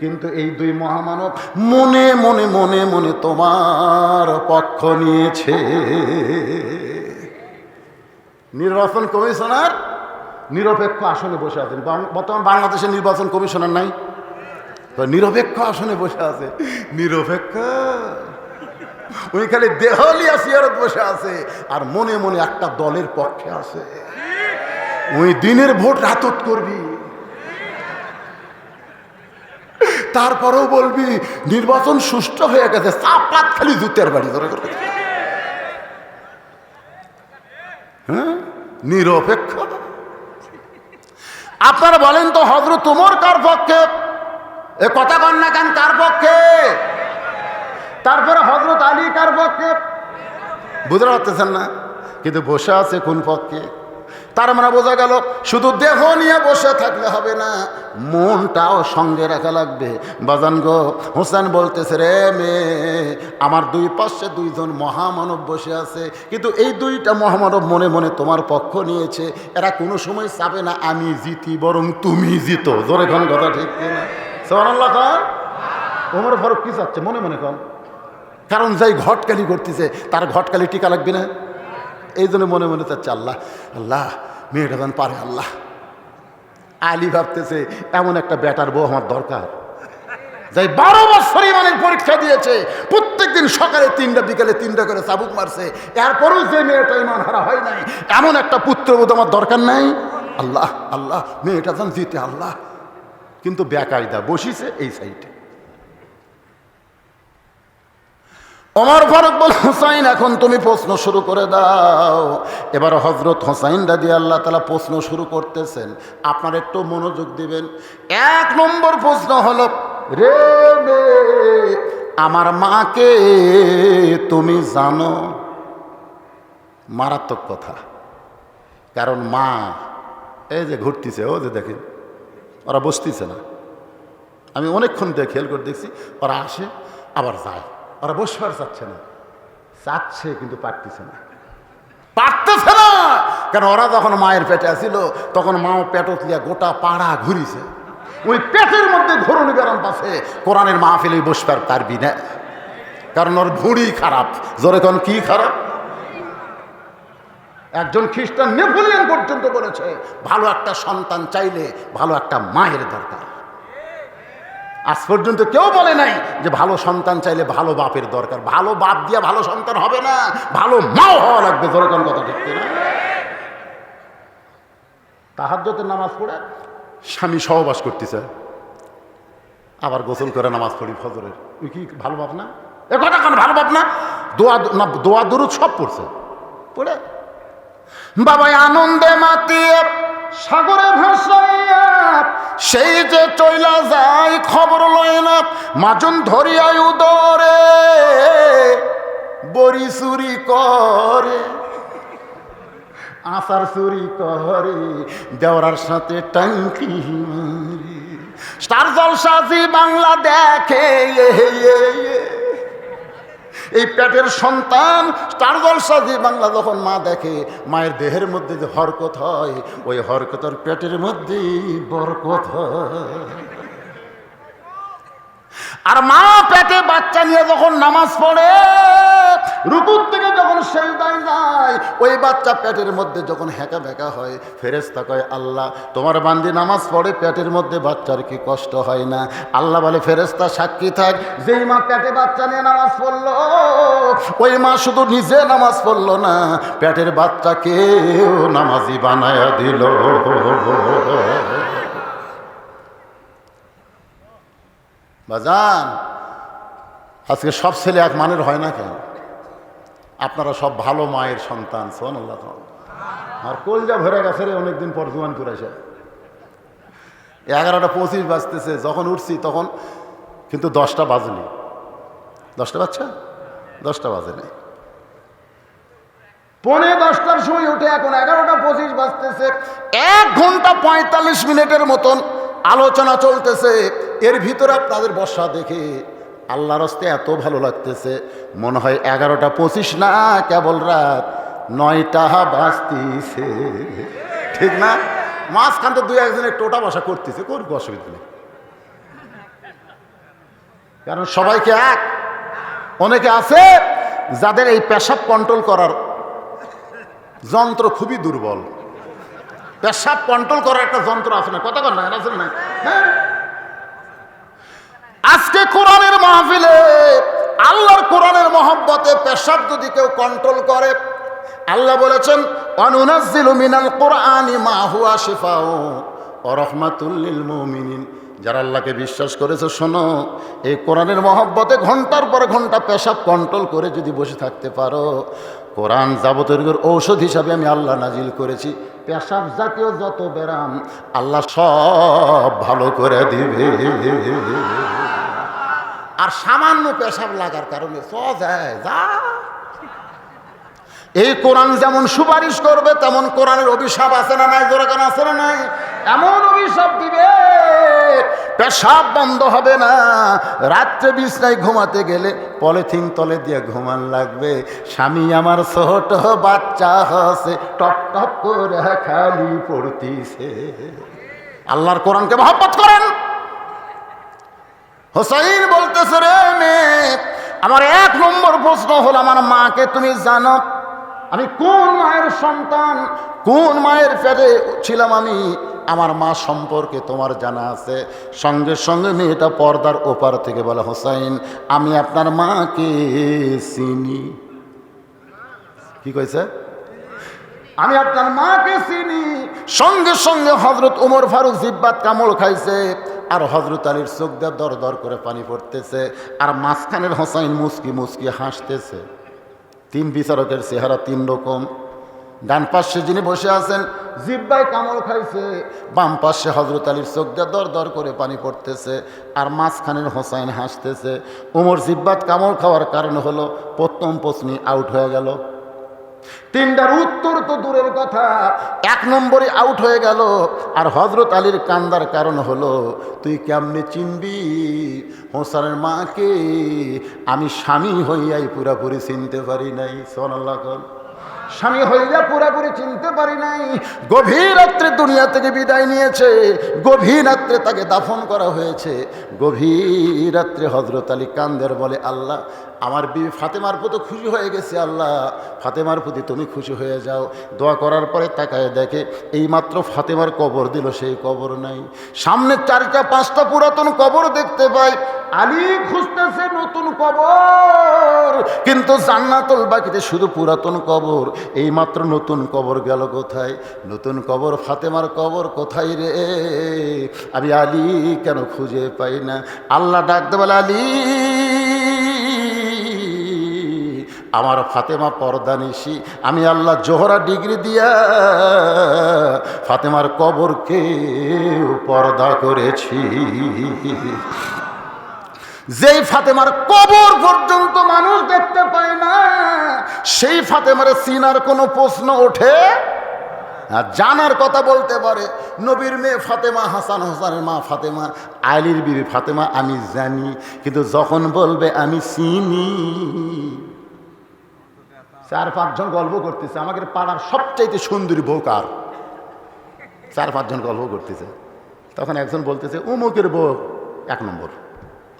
কিন্তু এই দুই মহামানব মনে মনে মনে মনে তোমার পক্ষ নিয়েছে। নির্বাচন কমিশনার নিরপেক্ষ আসনে বসে আছেন। বর্তমান বাংলাদেশের নির্বাচন কমিশনার নাই, নিরপেক্ষ আসনে বসে আছে। নিরপেক্ষ ওই খালি দেহলিয়া সিয়ারত বসে আছে, আর মনে মনে একটা দলের পক্ষে আছে। ওই দিনের ভোট রাতত করবি, তারপরেও বলবি নির্বাচন সুষ্ঠু হয়ে গেছে, চাপাত খালি জুতের বাড়ি ধরে। হ্যাঁ, নিরপেক্ষ। আপনারা বলেন তো হযরত ওমর কার পক্ষে? এ কথা কন না কেন, কার পক্ষে? তারপরে হযরত আলী কার পক্ষে? বুঝতে পারতেছেন না? কিন্তু বসে আছে কোন পক্ষে? তার মানে বোঝা গেল শুধু দেহ নিয়ে বসে থাকলে হবে না, মনটাও সঙ্গে রাখা লাগবে। বাজান গো, হোসেন বলতেছে, রে মেয়ে আমার দুই পাশে দুইজন মহামানব বসে আছে, কিন্তু এই দুইটা মহামানব মনে মনে তোমার পক্ষ নিয়েছে। এরা কোনো সময় চাবে না আমি জিতি, বরং তুমি জিতো। জোরে কোন কথা ঠিক কিনা? সুবহানাল্লাহ খান। ওমর ফারুক কি চাচ্ছে? মনে মনে কন, কারণ যাই ঘটকালি করতেছে তার ঘটকালি টিকা লাগবে না, এই জন্য মনে মনে চাচ্ছে আল্লাহ আল্লাহ মেয়েটা যেন পারে। আল্লাহ আলী ভাবতেছে এমন একটা বেটার বউ আমার দরকার, যাই 12 বছর ইমানের পরীক্ষা দিয়েছে, প্রত্যেকদিন সকালে 3টা বিকালে 3টা করে চাবুক মারছে, এরপরও যে মেয়েটা ইমান হারা হয় নাই, এমন একটা পুত্রবোধ আমার দরকার নাই। আল্লাহ আল্লাহ মেয়েটা যেন জিতে। আল্লাহ কিন্তু বেকায়দা বসিছে এই সাইডে। ওমর ফারুক বলে, হোসাইন এখন তুমি প্রশ্ন শুরু করে দাও। এবার হযরত হোসাইন রাদিয়াল্লাহু তাআলা প্রশ্ন শুরু করতেছেন। আপনারা একটু মনোযোগ দিবেন। 1 নম্বর প্রশ্ন হলো, রে মেয়ে আমার মাকে তুমি জানো? মারাত্মক কথা, কারণ মা এই যে ঘুরতেছে, ও যে দেখেন ওরা বসতেছে না। আমি অনেকক্ষণ থেকে খেয়াল করে দেখছি, ওরা আসে আবার যায়, ওরা বসবার চাচ্ছে না, চাচ্ছে কিন্তু পারতেছে না, পারতেছে না। কারণ ওরা যখন মায়ের পেটে আসিল তখন মাও পেটত লিয়া গোটা পাড়া ঘুরিছে, ওই পেটের মধ্যে ঘুরনি বেড়ান পাশে কোরআনের মাহফিলে বসবার পারবি না, কারণ ওর ভুঁড়ি খারাপ। জোরে কোন কি খারাপ? একজন খ্রিস্টান নেপোলিয়ন পর্যন্ত বলেছে ভালো একটা সন্তান চাইলে ভালো একটা মায়ের দরকার। আজ পর্যন্ত কেউ বলে নাই যে ভালো সন্তান চাইলে ভালো বাপের দরকার। ভালো বাপ দিয়া ভালো সন্তান হবে না, ভালো মাও হওয়া লাগবে। ধরে কোন কথা ঠিক না? তাহাজ্জুদের নামাজ পড়ে স্বামী সহবাস করতেছে, আবার গোসল করে নামাজ পড়ি ফজরের, ওই কি ভালো বাপ না? এ কথা কেন ভালো বাপ না? দোয়া দরুদ সব পড়ছে, পড়ে বাবাই আনন্দে মাতিয়ে সাগরে ভাসাইয়া সেই যে চইলা যায় খবর লয় না, মাজন ধরিয়া উদরে বড়ি চুরি করে, আচার চুরি করে, দেওয়ার সাথে টাঙ্কি মারি, স্টার জলসা জি বাংলা দেখে এই পেটের সন্তান স্টার জলসা জি বাংলা যখন মা দেখে, মায়ের দেহের মধ্যে যে হরকত হয়, ওই হরকতের পেটের মধ্যে বরকত হয়। আর মা পেটে বাচ্চা নিয়ে যখন নামাজ পড়ে, রুকুর থেকে যখন সেজদায় যায়, ওই বাচ্চা পেটের মধ্যে যখন হেঁকা বেঁকা হয়, ফেরেশতা কয় আল্লাহ তোমার বান্দি নামাজ পড়ে, পেটের মধ্যে বাচ্চার কি কষ্ট হয় না? আল্লাহ বলে ফেরেশতা সাক্ষী থাক, যেই মা পেটে বাচ্চা নিয়ে নামাজ পড়লো, ওই মা শুধু নিজে নামাজ পড়লো না, পেটের বাচ্চাকেও নামাজি বানায়া দিল। বাজান, আজকে সব ছেলে এক মানের হয় না কেন? আপনারা সব ভালো মায়ের সন্তান, সুবহানাল্লাহ। আর কলজা ভরে গেছে রে, অনেকদিন পর জোয়ান করেছে। 11:25 বাজতেছে, যখন উঠছি তখন কিন্তু 10টা বাজেনি। 10টা বাজছে? 10টা বাজেনি। 9:45টার সময় উঠে এখন 11:25 বাজতেছে। 1 ঘন্টা 45 মিনিটের মতন আলোচনা চলতেছে। এর ভিতরে আপনাদের বর্ষা দেখে আল্লাহর হস্তে এত ভালো লাগতেছে, মনে হয় 11:25 না, কেবল রাত 9টা বাজতেছে। ঠিক না? মাঝখান তো 2-1 টোটা বসা করতেছে, করবো, অসুবিধা নেই। কারণ সবাইকে এক। অনেকে আছে যাদের এই পেশাব কন্ট্রোল করার যন্ত্র খুবই দুর্বল। পেশাব কন্ট্রোল করার একটা যন্ত্র আছে না, কথা কর না, আছে না? হ্যাঁ, আজকে কোরআনের মাহফিলে আল্লাহর কোরআনের মহব্বতে পেশাব যদি কেউ কন্ট্রোল করে, আল্লাহ বলেছেন অনুনাজ্জিলু মিনাল কোরআনি মা হুয়া শিফাউ ওয়া রাহমাতুল লিল মুমিনিন। যারা আল্লাহকে বিশ্বাস করেছে, শোনো, এই কোরআনের মহব্বতে ঘন্টার পর ঘন্টা পেশাব কন্ট্রোল করে যদি বসে থাকতে পারো, কোরআন যাবতীয় ঔষধ হিসাবে আমি আল্লাহ নাজিল করেছি। পেশাব জাতীয় যত ব্যারাম আল্লাহ সব ভালো করে দিবে। আর সামান্য পেশাব লাগার কারণে যায় যা। এই কোরআন যেমন সুপারিশ করবে, তেমন কোরআনের অভিশাপ আছে না নাই? জোরাকান আছে না নাই? এমন অভিশাপ দিবে, পেশাব বন্ধ হবে না। রাত্রে বিছনায় ঘুমাতে গেলে পলিথিন তলে দিয়ে ঘুমান লাগবে। স্বামী আমার ছোট বাচ্চা হসে, টপ টপ করে খালি পড়তিছে। আল্লাহর কোরআনকে মহব্বত করেন। হোসাইন বলতেছে, রে মেয়ে, আমার 1 নম্বর প্রশ্ন হলো, আমার মাকে তুমি জানো? আমি কোন মায়ের সন্তান, কোন মায়ের পেটে ছিলাম আমি? আমার মা সম্পর্কে তোমার জানা আছে? সঙ্গে সঙ্গে মেয়েটা পর্দার ওপার থেকে বলে, হোসাইন, আমি আপনার মাকে চিনি। কি কইছে? আমি আপনার মাকে চিনি। সঙ্গে সঙ্গে হযরত ওমর ফারুক জিব্বাত কামড় খাইছে, আর হযরত আলীর চোখ দিয়ে দর দর করে পানি পড়তেছে, আর মাঝখানের হোসাইন মুস্কি মুস্কি হাসতেছে। 3 বিচারকের চেহারা 3 রকম। ডান পাশে যিনি বসে আছেন জিব্বায় কামড় খাইছে, বাম পাশে হযরত আলীর চোখ দিয়ে দর দর করে পানি পড়তেছে, আর মাঝখানের হোসাইন হাসতেছে। ওমর জিব্বাত কামড় খাওয়ার কারণ হলো প্রথম প্রশ্নই আউট হয়ে গেল। 3টার উত্তর তো দূরের কথা, 1 নম্বরে আউট হয়ে গেল। আর হযরত আলীর কান্দার কারণ হলো, তুই কেমনে চিনবি হোসেনের মাকে? আমি স্বামী হইয়াই পুরাপুরি চিনতে পারি নাই। সুবহানাল্লাহ। স্বামী হইয়া পুরাপুরি চিনতে পারি নাই। গভীর রাত্রে দুনিয়া থেকে বিদায় নিয়েছে, গভীর রাত্রে তাকে দাফন করা হয়েছে। গভীর রাত্রে হযরত আলী কান্দের বলে, আল্লাহ, আমার বিবি ফাতেমার প্রতি খুশি হয়ে গেছে, আল্লাহ ফাতেমার প্রতি তুমি খুশি হয়ে যাও। দোয়া করার পরে তাকায় দেখে এইমাত্র ফাতেমার কবর দিল, সেই কবর নাই। সামনে 4টা 5টা পুরাতন কবর দেখতে পাই। আলী খুঁজতেছে নতুন কবর, কিন্তু জান্নাতুল বাকিতে শুধু পুরাতন কবর। এইমাত্র নতুন কবর গেল কোথায়? নতুন কবর ফাতেমার কবর কোথায় রে? আমি আলী কেন খুঁজে পাই না? আল্লাহ ডাকতে বলে, আলী, আমার ফাতেমা পর্দানিশি। আমি আল্লাহ জোহরা ডিগ্রি দিয়া ফাতেমার কবরকে পর্দা করেছি। যেই ফাতেমার কবর পর্যন্ত মানুষ দেখতে পায় না, সেই ফাতেমার চিনার কোনো প্রশ্ন ওঠে আর জানার কথা বলতে পারে। নবীর মেয়ে ফাতেমা, হাসান হোসেনের মা ফাতেমা, আলীর বিবি ফাতেমা আমি জানি, কিন্তু যখন বলবে আমি চিনি। 4-5 জন গল্প করতেছে, আমাদের পাড়ার সবচাইতে সুন্দরী বউ কার? 4-5 জন গল্প করতেছে। তখন একজন বলতেছে অমুকের বউ 1 নম্বর।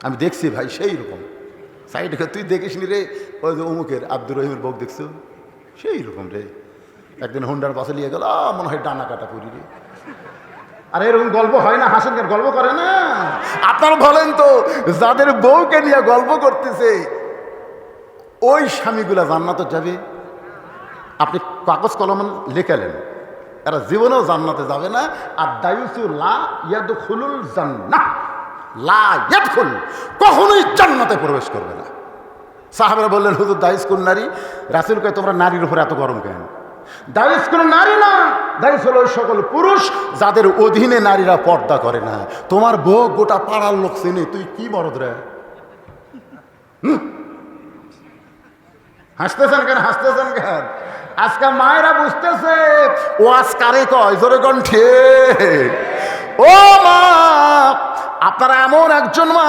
আমি দেখছি ভাই সেই রকম। সাইড তুই দেখিস নি রে, ওই যে অমুকের আব্দুর রহিমের বউ দেখছো সেই রকম রে। একদিন হুন্ডার পাশে নিয়ে গেল, মনে হয় ডানা কাটা পুরি রে। আর এরকম গল্প হয় না? হাসেনকে গল্প করে না? আপনারা বলেন তো, যাদের বউকে নিয়ে গল্প করতেছে ওই স্বামীগুলা জান্নাতে যাবে? আপনি কাগজ কলম লেখালেন, এরা জীবনেও জান্নাতে যাবে না। আর দায়ুসু লা ইয়াদখুলুল জান্নাহ, লা ইয়াদখুল, কখনোই জান্নাতে প্রবেশ করবে না। সাহাবারা বললেন হুজুর দায়ুস কোন নারী? রাসূল কয় তোমরা নারীর উপরে এত গরম কেন? দায়ুস কোন নারী না, দায়ুস হলো ওই সকল পুরুষ যাদের অধীনে নারীরা পর্দা করে না। তোমার বউ গোটা পাড়ার লোক চেনে, তুই কি মরদ রে? হাসতেছেন কেন? হাসতেছেন কেন? আজকাল মায়েরা বুঝতেছে ও আজ কারে কয়, জোরে কণ্ঠে। ও মা, আপনারা এমন একজন মা,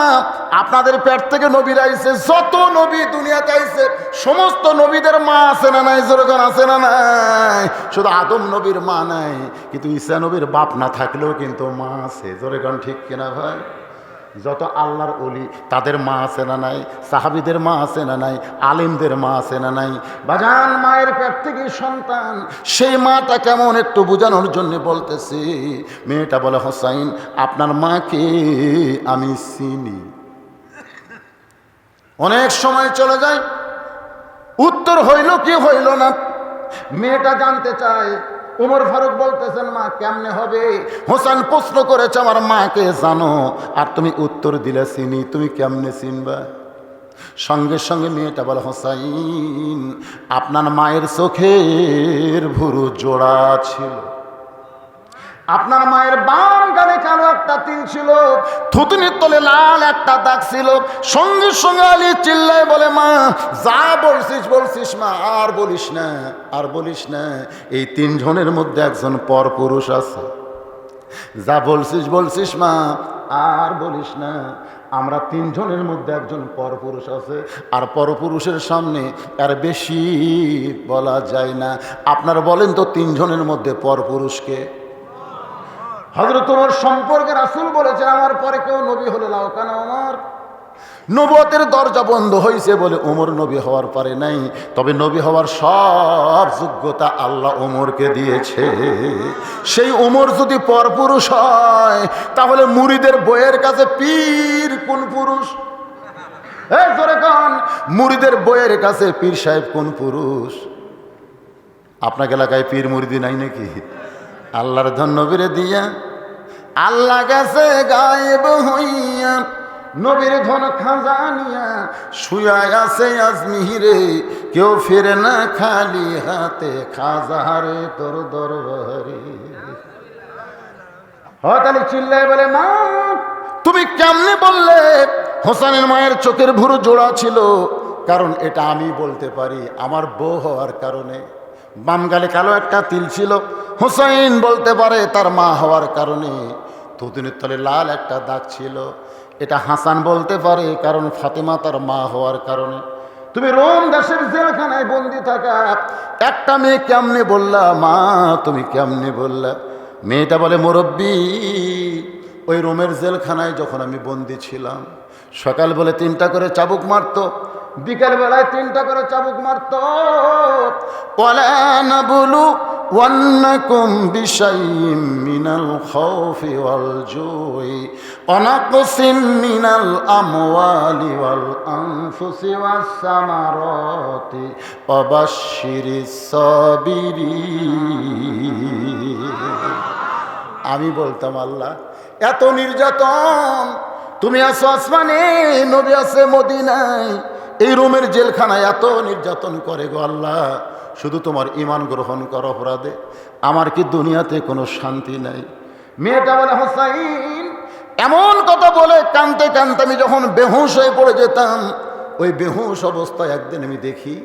আপনাদের পেট থেকে নবীরা আইছে, যত নবী দুনিয়াতে আইছে সমস্ত নবীদের মা আছে না নাই? জোরে কোন আছে না নাই? শুধু আদম নবীর মা নাই, কিন্তু ঈসা নবীর বাপ না থাকলেও কিন্তু মা আছে। জোরে কোন ঠিক কিনা ভাই? যত আল্লাহর ওলি তাদের মা আছে না নাই? সাহাবীদের মা আছে না নাই? আলেমদের মা আছে না নাই? বাজান, মায়ের পেট থেকে সন্তান, সেই মাটা কেমন একটু বোঝানোর জন্য বলতেছি। মেয়েটা বলে হোসাইন আপনার মাকে আমি চিনি। অনেক সময় চলে যায়, উত্তর হইল কি হইল না। মেয়েটা জানতে চায়। উমর ফারুক বলতেছেন মা কেমনে হবে? হোসেন প্রশ্ন করেছে আমার মাকে জানো? আর তুমি উত্তর দিলে চিনি, তুমি কেমনে চিনবা? সঙ্গে সঙ্গে মেয়েটা বলে হোসাইন আপনার মায়ের চোখের ভুরু জোড়া ছিল, আপনার মায়ের বাম গালে কালো একটা তিল ছিল, থুতনির তলে লাল একটা দাগ ছিল। সঙ্গে সঙ্গে আলী চিল্লায় বলে মা যা বলছিস বলছিস মা, আর বলিস না, আর বলিস না। এই 3 জনের মধ্যে একজন পরপুরুষ আছে। যা বলছিস বলছিস মা, আর বলিস না। আমরা 3 জনের মধ্যে একজন পরপুরুষ আছে, আর পরপুরুষের সামনে আর বেশি বলা যায় না। আপনারা বলেন তো 3 জনের মধ্যে পরপুরুষকে? হযরত ওমর সম্পর্কে রাসূল বলেছেন আমার পরে কেউ নবী হলে লাউকানা ওমর। নবুয়তের দরজা বন্ধ হয়েছে বলে ওমর নবী হওয়ার পারে নাই, তবে নবী হওয়ার সব যোগ্যতা আল্লাহ ওমরকে দিয়েছে। সেই ওমর যদি পরপুরুষ হয় তাহলে মুরিদের বইয়ের কাছে পীর কোন পুরুষ? এই জোরে কোন, মুরিদের বইয়ের কাছে পীর সাহেব কোন পুরুষ? আপনার এলাকায় পীর মুরিদি নাই নাকি? আল্লাহর ধন নবীরে দিয়া আল্লাহ গেছে গায়েব হইয়া, নবীর ধন খাজানিয়া শুয়ায় আছে আজমিহিরে, কেউ ফিরে না খালি হাতে, খাজারে তোর দরবারে। হতালি চিল্লায় বলে মা তুমি কেমনে বললে হোসেনের মায়ের চোখের ভুরু জোড়া ছিল? কারণ এটা আমি বলতে পারি, আমার বউ হওয়ার কারণে। বাম গালে কালো একটা তিল ছিল, হোসেন বলতে পারে তার মা হওয়ার কারণে। থুতনির তলে লাল একটা দাগ ছিল, এটা হাসান বলতে পারে কারণ ফাতেমা তার মা হওয়ার কারণে। তুমি রোম দেশের জেলখানায় বন্দি থাকা একটা মেয়ে কেমনে বললা মা, তুমি কেমনে বললা? মেয়েটা বলে মুরব্বী ওই রোমের জেলখানায় যখন আমি বন্দি ছিলাম, সকাল বলে 3টা করে চাবুক মারতো, বিকাল বেলায় 3টা করে চাবুক মারতো। ওয়ালা নাবলু ওয়ান্নাকুম বিশাইইম মিনাল খাউফি ওয়াল জুই ওয়া নাকসিম মিনাল আমওয়ালি ওয়াল আনফুসি ওয়াস সামারাতি ওয়া বাশশিরিস সাবিরিন। আমি বলতাম আল্লাহ এত নির্যাতন, তুমি আছো আসমানে, নবী আছে মদিনায়, এই রোমের জেলখানায় এত নির্যাতন করে গো আল্লাহ, শুধু তোমার ঈমান গ্রহণ কর অপরাধে আমার কি দুনিয়াতে কোনো শান্তি নাই? মেয়েটা বলে হোসাইন এমন কথা বলে কানতে কানতে আমি যখন বেহুশ হয়ে পড়ে যেতাম, ওই বেহুশ অবস্থায় একদিন আমি দেখি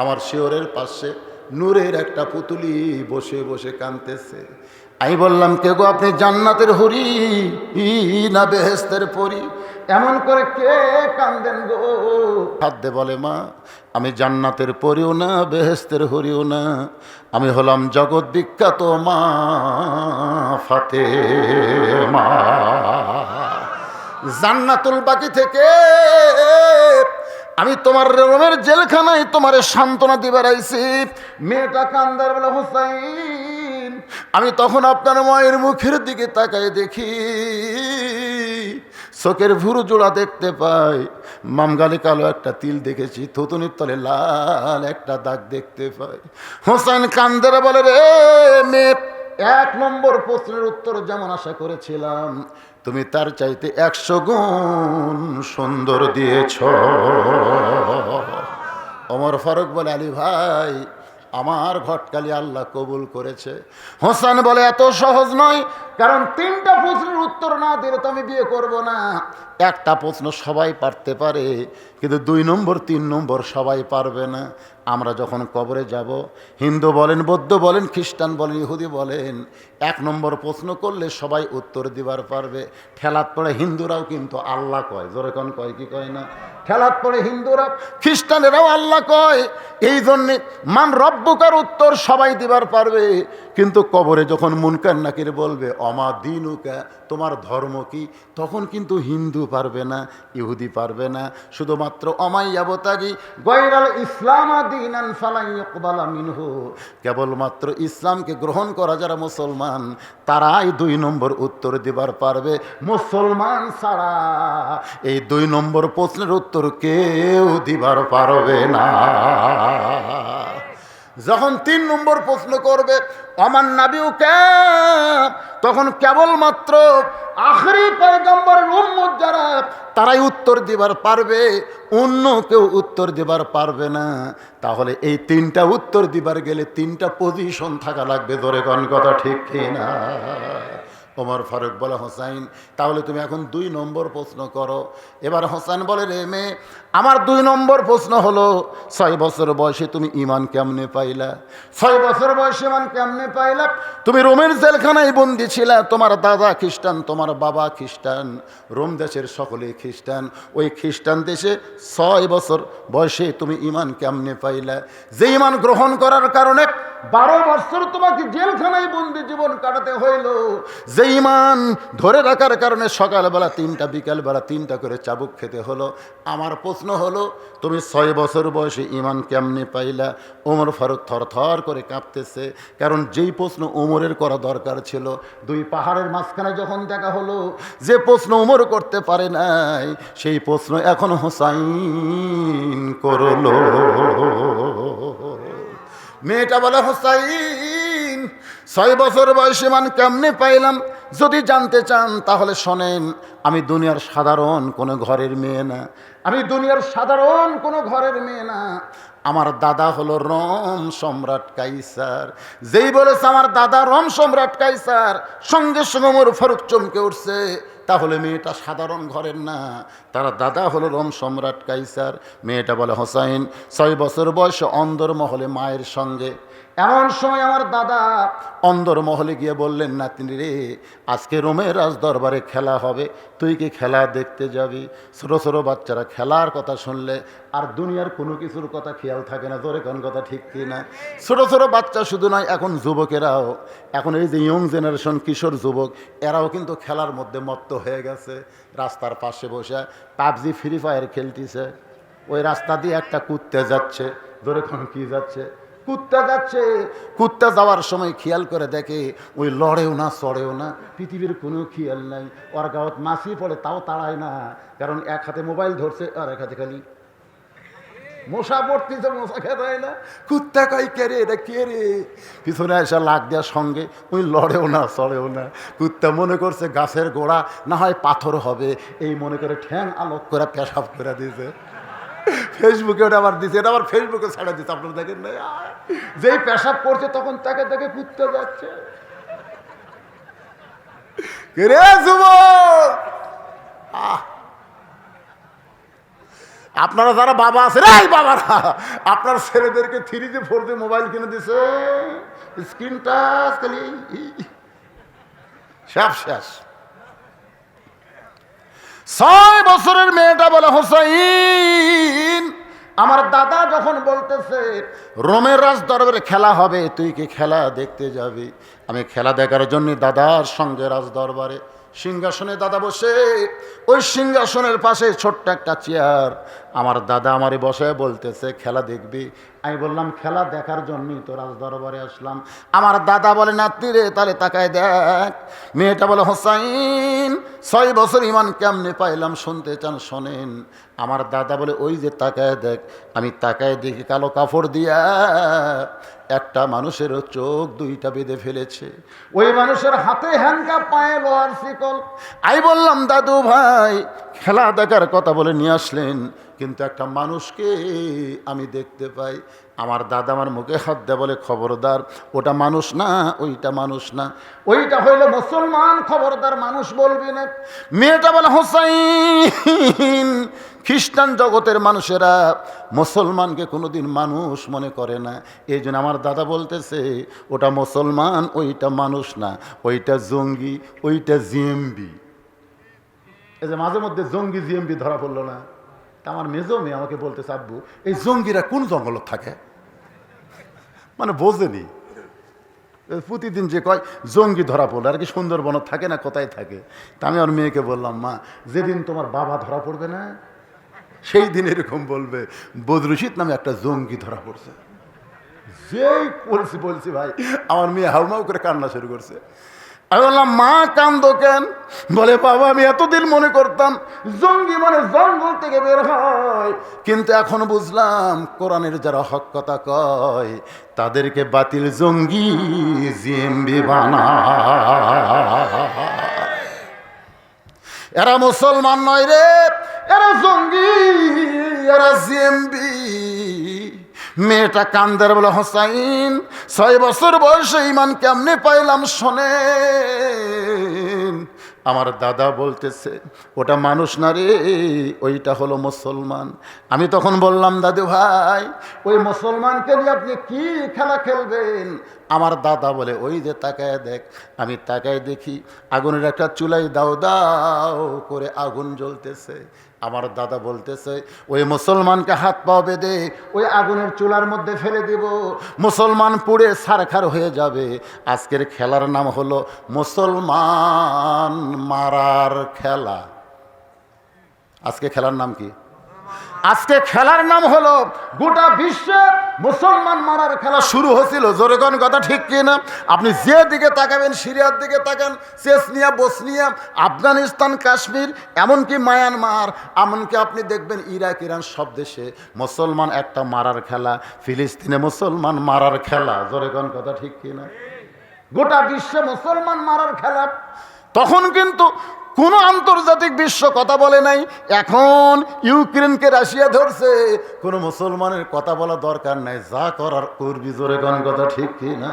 আমার শিয়রের পাশে নূরের একটা পুতুলি বসে বসে কাঁদতেছে। আমি বললাম, কে গো আপনি? জান্নাতের হরি না বেহেশতের পরি? এমন করে কে কান্দেন গো? হাত দে বলে, মা আমি জান্নাতের পরিও না বেহেশতের হরিও না, আমি হলাম জগৎ বিখ্যাত মা ফাতেমা। জান্নাতুল বাকি থেকে আমি তোমার রোমের জেলখানায় তোমার সান্ত্বনা দিবার আইছি। মেয়েটা কান্দার বলে, হুসাইন আমি তখন আপনার মায়ের মুখের দিকে তাকাই দেখি, চোখের ভুরু জোড়া দেখতে পাই, মামগালে কালো একটা তিল দেখেছি, থুতুনির তলে লাল একটা দাগ দেখতে পাই। হুসাইন কান্দার বলে, রে মেয়ে, 1 নম্বর প্রশ্নের উত্তর যেমন আশা করেছিলাম তুমি তার চাইতে 100 গুণ সুন্দর দিয়েছ। ওমর ফারুক বলে, আলী ভাই আমার ঘটকালি আল্লাহ কবুল করেছে। হোসেন বলে, এত সহজ নয়, কারণ 3টা প্রশ্নের উত্তর না দিলে তো আমি বিয়ে করব না। একটা প্রশ্ন সবাই পারতে পারে, কিন্তু 2 নম্বর 3 নম্বর সবাই পারবে না। আমরা যখন কবরে যাব, হিন্দু বলেন, বৌদ্ধ বলেন, খ্রিস্টান বলেন, ইহুদি বলেন, 1 নম্বর প্রশ্ন করলে সবাই উত্তর দিবার পারবে। ঠেলাত পড়ে হিন্দুরাও কিন্তু আল্লাহ কয়, জোরে কোন কয় কি কয় না? ঠেলাত পড়ে হিন্দুরা, খ্রিস্টানেরাও আল্লাহ কয়। এই জন্যে মান রব্বুকার উত্তর সবাই দিবার পারবে, কিন্তু কবরে যখন মুনকার নাকির বলবে অমা দিনুকা, তোমার ধর্ম কি, তখন কিন্তু হিন্দু পারবে না, ইহুদি পারবে না, শুধুমাত্র অমাইয়াবতাগি গায়রাল ইসলাম দীনান ফালাই ইকবালা মিনহু, কেবলমাত্র ইসলামকে গ্রহণ করা যারা মুসলমান তারাই 2 নম্বর উত্তর দিবার পারবে। মুসলমান ছাড়া এই 2 নম্বর প্রশ্নের উত্তর কেউ দিবার পারবে না। যখন 3 নম্বর প্রশ্ন করবে অমান নাবিউ কে, তখন কেবলমাত্র আখেরি পয়গম্বরের উম্মত যারা তারাই উত্তর দিবার পারবে, অন্য কেউ উত্তর দিবার পারবে না। তাহলে এই 3টা উত্তর দিবার গেলে 3টা পজিশন থাকা লাগবে, ধরে কোন কথা ঠিক কিনা? ওমর ফারুক বলে, হোসাইন তাহলে তুমি এখন 2 নম্বর প্রশ্ন করো। এবার হোসেন বলে, রে মেয়ে, আমার 2 নম্বর প্রশ্ন হলো 6 বছর বয়সে তুমি ঈমান কেমনে পাইলা? 6 বছর বয়সে ঈমান কেমনে পাইলা? তুমি রোমের জেলখানায় বন্দী ছিলা, তোমার দাদা খ্রিস্টান, তোমার বাবা খ্রিস্টান, রোম দেশের সকলেই খ্রিস্টান। ওই খ্রিস্টান দেশে 6 বছর বয়সে তুমি ঈমান কেমনে পাইলা? যে ঈমান গ্রহণ করার কারণে 12 বছর তোমাকে জেলখানায় বন্দী জীবন কাটাতে হইল, যে ঈমান ধরে রাখার কারণে সকালবেলা 3টা বিকালবেলা 3টা করে চাবুক খেতে হলো। আমার প্রশ্ন হলো, তুমি 6 বছর বয়সে ঈমান কেমনে পাইলা? ওমর ফারুক থরথর করে কাঁপতেছে, কারণ যেই প্রশ্ন ওমরের করা দরকার ছিল, 2 পাহাড়ের মাঝখানে যখন দেখা হলো, যে প্রশ্ন ওমর করতে পারে নাই সেই প্রশ্ন এখন হোসাইন করলো। মেয়েটা বলে, হোসাইন 6 বছর বয়সে ঈমান কেমনে পাইলাম যদি জানতে চান তাহলে শোনেন, আমি দুনিয়ার সাধারণ কোনো ঘরের মেয়ে না, আমি দুনিয়ার সাধারণ কোনো ঘরের মেয়ে না। আমার দাদা হলো রোম সম্রাট কাইসার। যেই বলেছে আমার দাদা রোম সম্রাট কাইসার, সঙ্গে সঙ্গে ওমর ফারুক চমকে উঠছে, তাহলে মেয়েটা সাধারণ ঘরের না, তার দাদা হলো রোম সম্রাট কাইসার। মেয়েটা বলে, হোসাইন 6 বছর বয়সে অন্দরমহলে মায়ের সঙ্গে, এমন সময় আমার দাদা অন্দরমহলে গিয়ে বললেন, নাতনি রে, আজকে রোমের রাজ দরবারে খেলা হবে, তুই কি খেলা দেখতে যাবি? ছোটো ছোটো বাচ্চারা খেলার কথা শুনলে আর দুনিয়ার কোনো কিছুর কথা খেয়াল থাকে না, ধরে কোন কথা ঠিক কি না? ছোটো ছোটো বাচ্চা শুধু নয়, এখন যুবকেরাও, এখন এই যে ইয়ং জেনারেশন কিশোর যুবক, এরাও কিন্তু খেলার মধ্যে মত্ত হয়ে গেছে। রাস্তার পাশে বসে পাবজি ফ্রি ফায়ার খেলতেছে, ওই রাস্তা দিয়ে একটা কুত্তে যাচ্ছে, ধরে কোন কি যাচ্ছে, কুত্তা যাচ্ছে। কুত্তা যাওয়ার সময় খেয়াল করে দেখে ওই লড়েও না চড়েও না, পৃথিবীর কোনো খেয়াল নাই। ওর গাঁত মাছি পড়ে তাও তাড়ায় না, কারণ এক হাতে মোবাইল ধরছে আর এক হাতে খালি মশা পড়তেছে, মশা খেয়ে না। কুত্তা কয়, কে রে, এটা কে রে? পিছনে এসে লাগ দেওয়ার সঙ্গে ওই লড়েও না চড়েও না। কুত্তা মনে করছে গাছের গোড়া না হয় পাথর হবে, এই মনে করে ঠ্যাং আলোক করে পেশাব করে দিয়েছে। ফেসবুকে ওটা আবার দিচ্ছে, এটা আবার ফেসবুকে ছাড়া দিচ্ছে, আপনারা দেখেন না? যেই পেশাব করছে তখন তাকে তাকে কুত্তা যাচ্ছে। রে যুবক, আপনারা যারা বাবা আছেন, এই বাবারা আপনার ছেলেদেরকে 3G 4G মোবাইল কিনে দিছে, স্ক্রিন টাচ খালি সব শেষ। 6 বছরের মেয়েটা বলে, হোসাইন আমার দাদা যখন বলতেছে রোমের রাজ দরবারে খেলা হবে, তুই কি খেলা দেখতে যাবি? আমি খেলা দেখার জন্য দাদার সঙ্গে রাজ দরবারে সিংহাসনে দাদা বসে, ওই সিংহাসনের পাশে ছোট্ট একটা চেয়ার, আমার দাদা আমারে বসে বলতেছে খেলা দেখবি? আমি বললাম খেলা দেখার জন্যই তো রাজ দরবারে আসলাম। আমার দাদা বলে, নাতি রে তাহলে তাকায় দেখ। মেয়েটা বলে, হোসাইন 6 বছর ইমান কেমনে পাইলাম শুনতে চান শোনেন। আমার দাদা বলে, ওই যে তাকায় দেখ। আমি তাকায় দেখি কালো কাপড় দিয়া একটা মানুষের চোখ 2টা বেঁধে ফেলেছে, ওই মানুষের হাতে হ্যান্ডকাপ, পায়ে লোহার শিকল। আমি বললাম দাদু ভাই খেলা দেখার কথা বলে নিয়ে আসলেন, কিন্তু একটা মানুষকে আমি দেখতে পাই। আমার দাদা আমার মুখে হাত দেয়, বলে খবরদার, ওটা মানুষ না, ওইটা মানুষ না, ওইটা হইল মুসলমান, খবরদার মানুষ বলবি না। মেয়েটা বলে, হোসাইন খ্রিস্টান জগতের মানুষেরা মুসলমানকে কোনোদিন মানুষ মনে করে না, এই জন্য আমার দাদা বলতেছে ওটা মুসলমান, ওইটা মানুষ না, ওইটা জঙ্গি, ওইটা জিএমবি। এই যে মাঝে মধ্যে জঙ্গি জিএমবি ধরা পড়লো না, আমার মেজো মেয়ে আমাকে বলতেছে, আব্বু এই জঙ্গিরা কোন জঙ্গল থাকে, মানে বোঝেনি। প্রতিদিন যে কয় জঙ্গি ধরা পড়লো, আর কি সুন্দরবন থাকে না, কোথায় থাকে? তা আমি আমার মেয়েকে বললাম, মা যেদিন তোমার বাবা ধরা পড়বে না, সেই দিন এরকম বলবে বদরুশিদ নামে একটা জঙ্গি ধরা পড়ছে। যেই বলছি ভাই, আমার মেয়ে হাউমাউ করে কান্না শুরু করছে। আমি বললাম, মা কান্দো কেন? বলে, বাবা আমি এতদিন মনে করতাম জঙ্গি মানে জঙ্গল থেকে বের হয়, কিন্তু এখন বুঝলাম কোরআনের যারা হক কথা কয় তাদেরকে বাতিল জঙ্গি জিএমবি বানায়। এরা মুসলমান নয় রে, এরা জঙ্গি, এরা জিএমবি। মেয়েটা কান্দার বলে, হোসাইন 6 বছর বয়সে ইমান কেমনে পাইলাম শোনেন। আমার দাদা বলতেছে ওটা মানুষ না রে, ওইটা হলো মুসলমান। আমি তখন বললাম, দাদু ভাই ওই মুসলমানকে নিয়ে আপনি কি খেলা খেলবেন? আমার দাদা বলে, ওই যে তাকায় দেখ। আমি তাকায় দেখি আগুনের একটা চুলাই দাও দাও করে আগুন জ্বলতেছে। আমার দাদা বলতেছে ওই মুসলমানকে হাত পা বেঁধে ওই আগুনের চুলার মধ্যে ফেলে দিব, মুসলমান পুড়ে ছারখার হয়ে যাবে। আজকের খেলার নাম হলো মুসলমান মারার খেলা। আজকে খেলার নাম কি? আজকে খেলার নাম হলো গোটা বিশ্বে মুসলমান মারার খেলা শুরু হয়েছিল। জোরে কোন কথা ঠিক কিনা? আপনি যে দিকে তাকাবেন, সিরিয়ার দিকে তাকান, চেচনিয়া, বসনিয়া, আফগানিস্তান, কাশ্মীর, এমনকি মায়ানমার, এমনকি আপনি দেখবেন ইরাক, ইরান, সব দেশে মুসলমান একটা মারার খেলা। ফিলিস্তিনে মুসলমান মারার খেলা। জোরে কোন কথা ঠিক কিনা? গোটা বিশ্বে মুসলমান মারার খেলা। তখন কিন্তু কোনো আন্তর্জাতিক বিশ্ব কথা বলে নাই। এখন ইউক্রেনকে রাশিয়া ধরছে, কোনো মুসলমানের কথা বলা দরকার নাই, যা করার করবি। জোরে কোন কথা ঠিক কি না?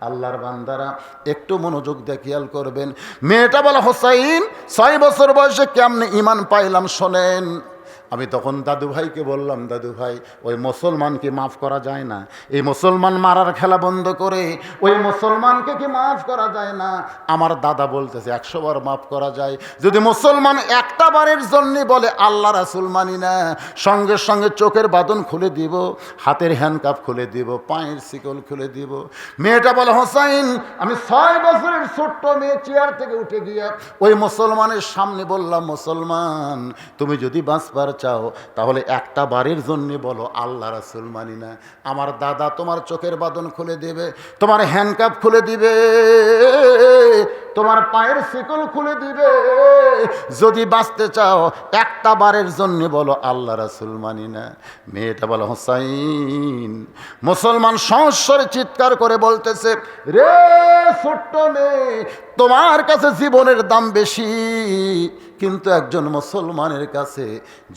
আল্লাহর বান্দারা একটু মনোযোগ দিয়ে খেয়াল করবেন। মেয়েটা বলে, হোসাইন 6 বছর বয়সে কেমনে ইমান পাইলাম শোনেন। আমি তখন দাদু ভাইকে বললাম, দাদু ভাই ওই মুসলমানকে মাফ করা যায় না? এই মুসলমান মারার খেলা বন্ধ করে ওই মুসলমানকে কি মাফ করা যায় না? আমার দাদা বলতেছে 100 বার মাফ করা যায়। যদি মুসলমান একটা বারের জন্য বলে আল্লাহ রাসূল মানি না, সঙ্গে সঙ্গে চোখের বাঁধন খুলে দিব, হাতের হ্যান্ডকাপ খুলে দিব, পায়ের শিকল খুলে দিব। মেয়েটা বলে, হোসাইন আমি 6 বছরের ছোট্ট মেয়ে চেয়ার থেকে উঠে গিয়া ওই মুসলমানের সামনে বললাম, মুসলমান তুমি যদি বাঁচবার চাও তাহলে একটা বারের জন্য বলো আল্লাহ রাসূল মানি না। আমার দাদা তোমার চোখের বাঁধন খুলে দিবে, তোমার হ্যান্ডকাপ খুলে দিবে, তোমার পায়ের শিকল খুলে দিবে। যদি বাঁচতে চাও একটা বারের জন্য বলো আল্লাহ রাসূল মানি না। মেয়েটা বলো, হোসাইন। মুসলমান সংস্বরে চিৎকার করে বলতেছে, রে ছোট্ট মেয়ে, তোমার কাছে জীবনের দাম বেশি, কিন্তু একজন মুসলমানের কাছে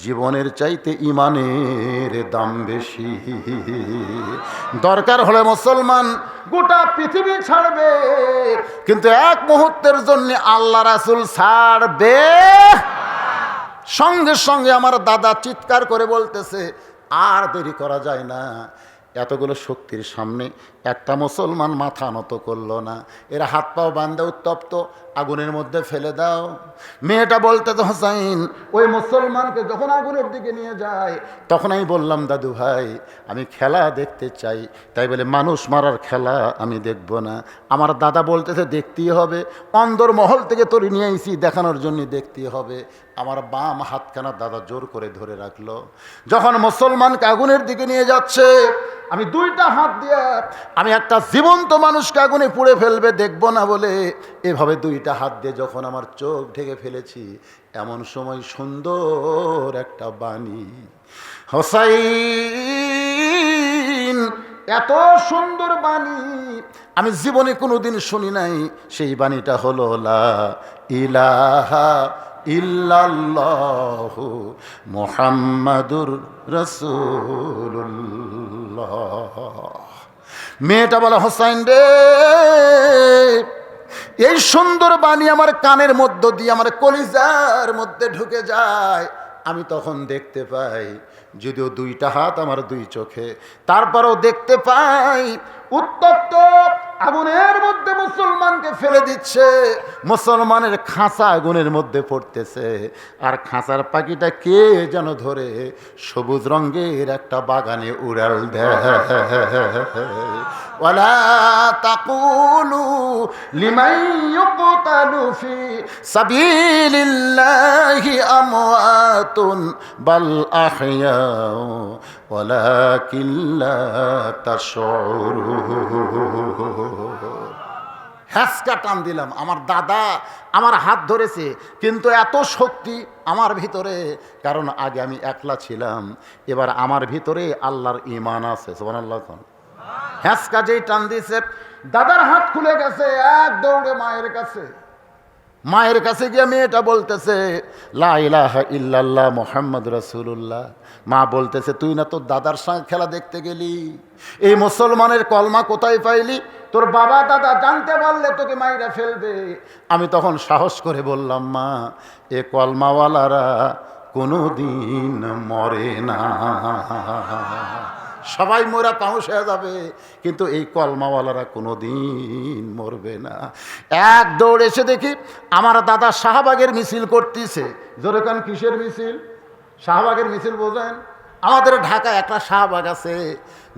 জীবনের চাইতে ইমানের দাম বেশি। দরকার হলে মুসলমান গোটা পৃথিবী ছাড়বে, কিন্তু এক মুহূর্তের জন্য আল্লাহ রাসূল ছাড়বে। সঙ্গে সঙ্গে আমার দাদা চিৎকার করে বলতেছে, আর দেরি করা যায় না। এতগুলো শক্তির সামনে একটা মুসলমান মাথা নত করলো না, এরা হাত পাও বান্ধে উত্তপ্ত, আগুনের মধ্যে ফেলে দাও। মেয়েটা বলতে তো হোসাইন, ওই মুসলমানকে যখন আগুনের দিকে নিয়ে যায় তখন আমি বললাম, দাদু ভাই আমি খেলা দেখতে চাই, তাই বলে মানুষ মারার খেলা আমি দেখব না। আমার দাদা বলতেছে দেখতেই হবে, অন্দর মহল থেকে তরি নিয়ে আইছি দেখানোর জন্য দেখতেই হবে। আমার বাম হাতখানা দাদা জোর করে ধরে রাখলো। যখন মুসলমানকে আগুনের দিকে নিয়ে যাচ্ছে, আমি দুইটা হাত দিয়ে আমি একটা জীবন্ত মানুষকে আগুনে পুড়ে ফেলবে দেখব না বলে এভাবে দুইটা হাত দিয়ে যখন আমার চোখ ঢেকে ফেলেছি, এমন সময় সুন্দর একটা বাণী, হোসাইন, এত সুন্দর বাণী আমি জীবনে কোনোদিন শুনি নাই। সেই বাণীটা হলো লা ইলাহা ইল্লাল্লাহু মুহাম্মাদুর রাসূলুল্লাহ। মেয়েটা বলে, হোসাইন রে, এই সুন্দর বাণী আমার কানের মধ্য দিয়ে আমার কলিজার মধ্যে ঢুকে যায়। আমি তখন দেখতে পাই, যদিও দুইটা হাত আমার দুই চোখে, তারপরেও দেখতে পাই উত্তপ্ত আগুনের মধ্যে মুসলমানকে ফেলে দিচ্ছে, মুসলমানের খাঁচা আগুনের মধ্যে পড়তেছে, আর খাঁচার পাখিটা কে যেন ধরে সবুজ রঙের একটা বাগানে উড়াল দেয়। ওয়ালা তাকুলু লিমান ইউকতালু ফি সাবিলিল্লাহি আমওয়াতুন বাল আহইয়াউ ওয়ালাকিন লা তাশউরুন। হ্যাঁচকা টান দিলাম। আমার দাদা আমার হাত ধরেছে, কিন্তু এত শক্তি আমার ভিতরে, কারণ আগে আমি একলা ছিলাম, এবার আমার ভিতরে আল্লাহর ঈমান আছে। সুবহানাল্লাহ। হ্যাঁচকা যেই টান দিয়েছে, দাদার হাত খুলে গেছে, এক দৌড়ে মায়ের কাছে গিয়ে মেয়েটা বলতেছে, লা ইলাহা ইল্লাল্লাহ মুহাম্মদ রাসূলুল্লাহ। মা বলতেছে, তুই না তোর দাদার সঙ্গে খেলা দেখতে গেলি, এই মুসলমানের কলমা কোথায় পাইলি? তোর বাবা দাদা জানতে পারলে তোকে মাইরা ফেলবে। আমি তখন সাহস করে বললাম, মা, এ কলমাওয়ালারা কোনো দিন মরে না, সবাই মোরা পাউঁশ হয়ে যাবে, কিন্তু এই কলমাওয়ালারা কোনো দিন মরবে না। এক দৌড় এসে দেখি আমার দাদা শাহবাগের মিছিল করতেছে। জোরে কান, কিসের মিছিল? শাহবাগের মিছিল বোঝেন? আমাদের ঢাকায় একটা শাহবাগ আছে,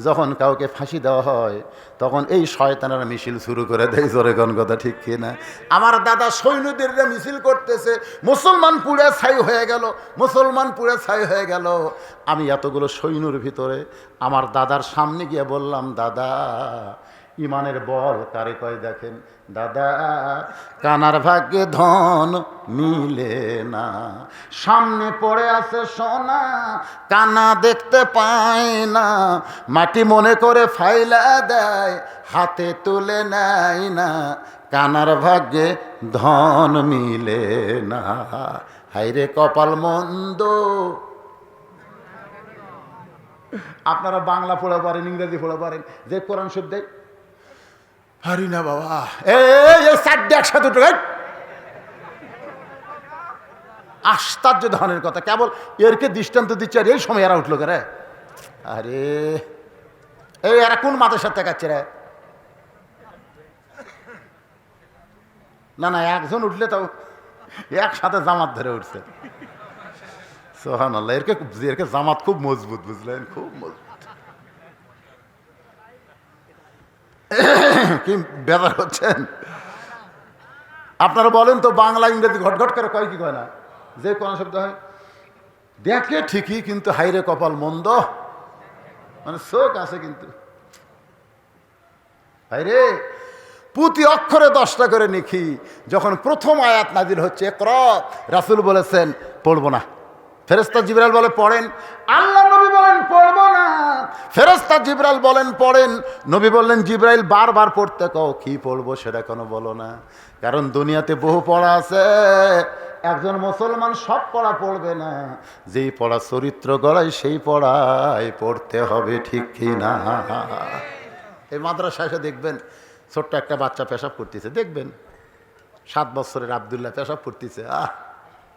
যখন কাউকে ফাঁসি দেওয়া হয় তখন এই শয়তানেরা মিছিল শুরু করে দেয়। জোরে কোন কথা ঠিক কিনা? আমার দাদা সৈন্যদের মিছিল করতেছে, মুসলমান পুড়ে ছাই হয়ে গেল। আমি এতগুলো সৈন্যর ভিতরে আমার দাদার সামনে গিয়ে বললাম, দাদা, ইমানের বল কারে কয় দেখেন। দাদা, কানার ভাগ্যে ধন মিলে না, সামনে পড়ে আছে সোনা, কানা দেখতে পায় না, মাটি মনে করে ফাইলা দেয়, হাতে তুলে নেয় না, কানার ভাগ্যে ধন মিলে না, হাইরে কপাল মন্দ। আপনারা বাংলা পড়া পারেন, ইংরেজি পড়া পারেন, যে কোরআন শব্দ হারি না বাবা, এই চারটে একসাথে উঠে আশ্চর্য ধরনের কথা, কেবল এরকে দৃষ্টান্ত দিচ্ছে, আর এই সময় এরা উঠলো রে। আরে এই এরা কোন মাথার সাথে কাচ্ছে রে? না না, একজন উঠলে তাও একসাথে জামাত ধরে উঠছে। সুবহানাল্লাহ। এরকে জামাত খুব মজবুত, বুঝলেন, খুব মজবুত। কি বেজার হচ্ছেন আপনারা? বলেন তো, বাংলা ইংরেজি ঘটঘট করে কয় কি কয় না? যে কোন শব্দ হয় দেখে ঠিকই, কিন্তু হাইরে কপাল মন্দ, মানে চোখ আছে কিন্তু হাইরে। প্রতি অক্ষরে 10টা করে লিখি। যখন প্রথম আয়াত নাজিল হচ্ছে, ইকরা, রাসূল বলেছেন পড়বো না, ফেরেশতা জিবরাইল বলে পড়েন, আল্লাহ নবী বলেন পড়বো না, ফেরেশতা জিবরাইল বলেন পড়েন, নবী বললেন জিবরাইল বারবার পড়তে কও, কি পড়বো সেটা কেন বলো না? কারণ দুনিয়াতে বহু পড়া আছে, একজন মুসলমান সব পড়া পড়বে না, যেই পড়া চরিত্র গড়ায় সেই পড়ায় পড়তে হবে, ঠিক কি না? এই মাদ্রাসায় এসে দেখবেন ছোট্ট একটা বাচ্চা পেশাব করতেছে, দেখবেন 7 বছরের আব্দুল্লাহ পেশাব করতেছে,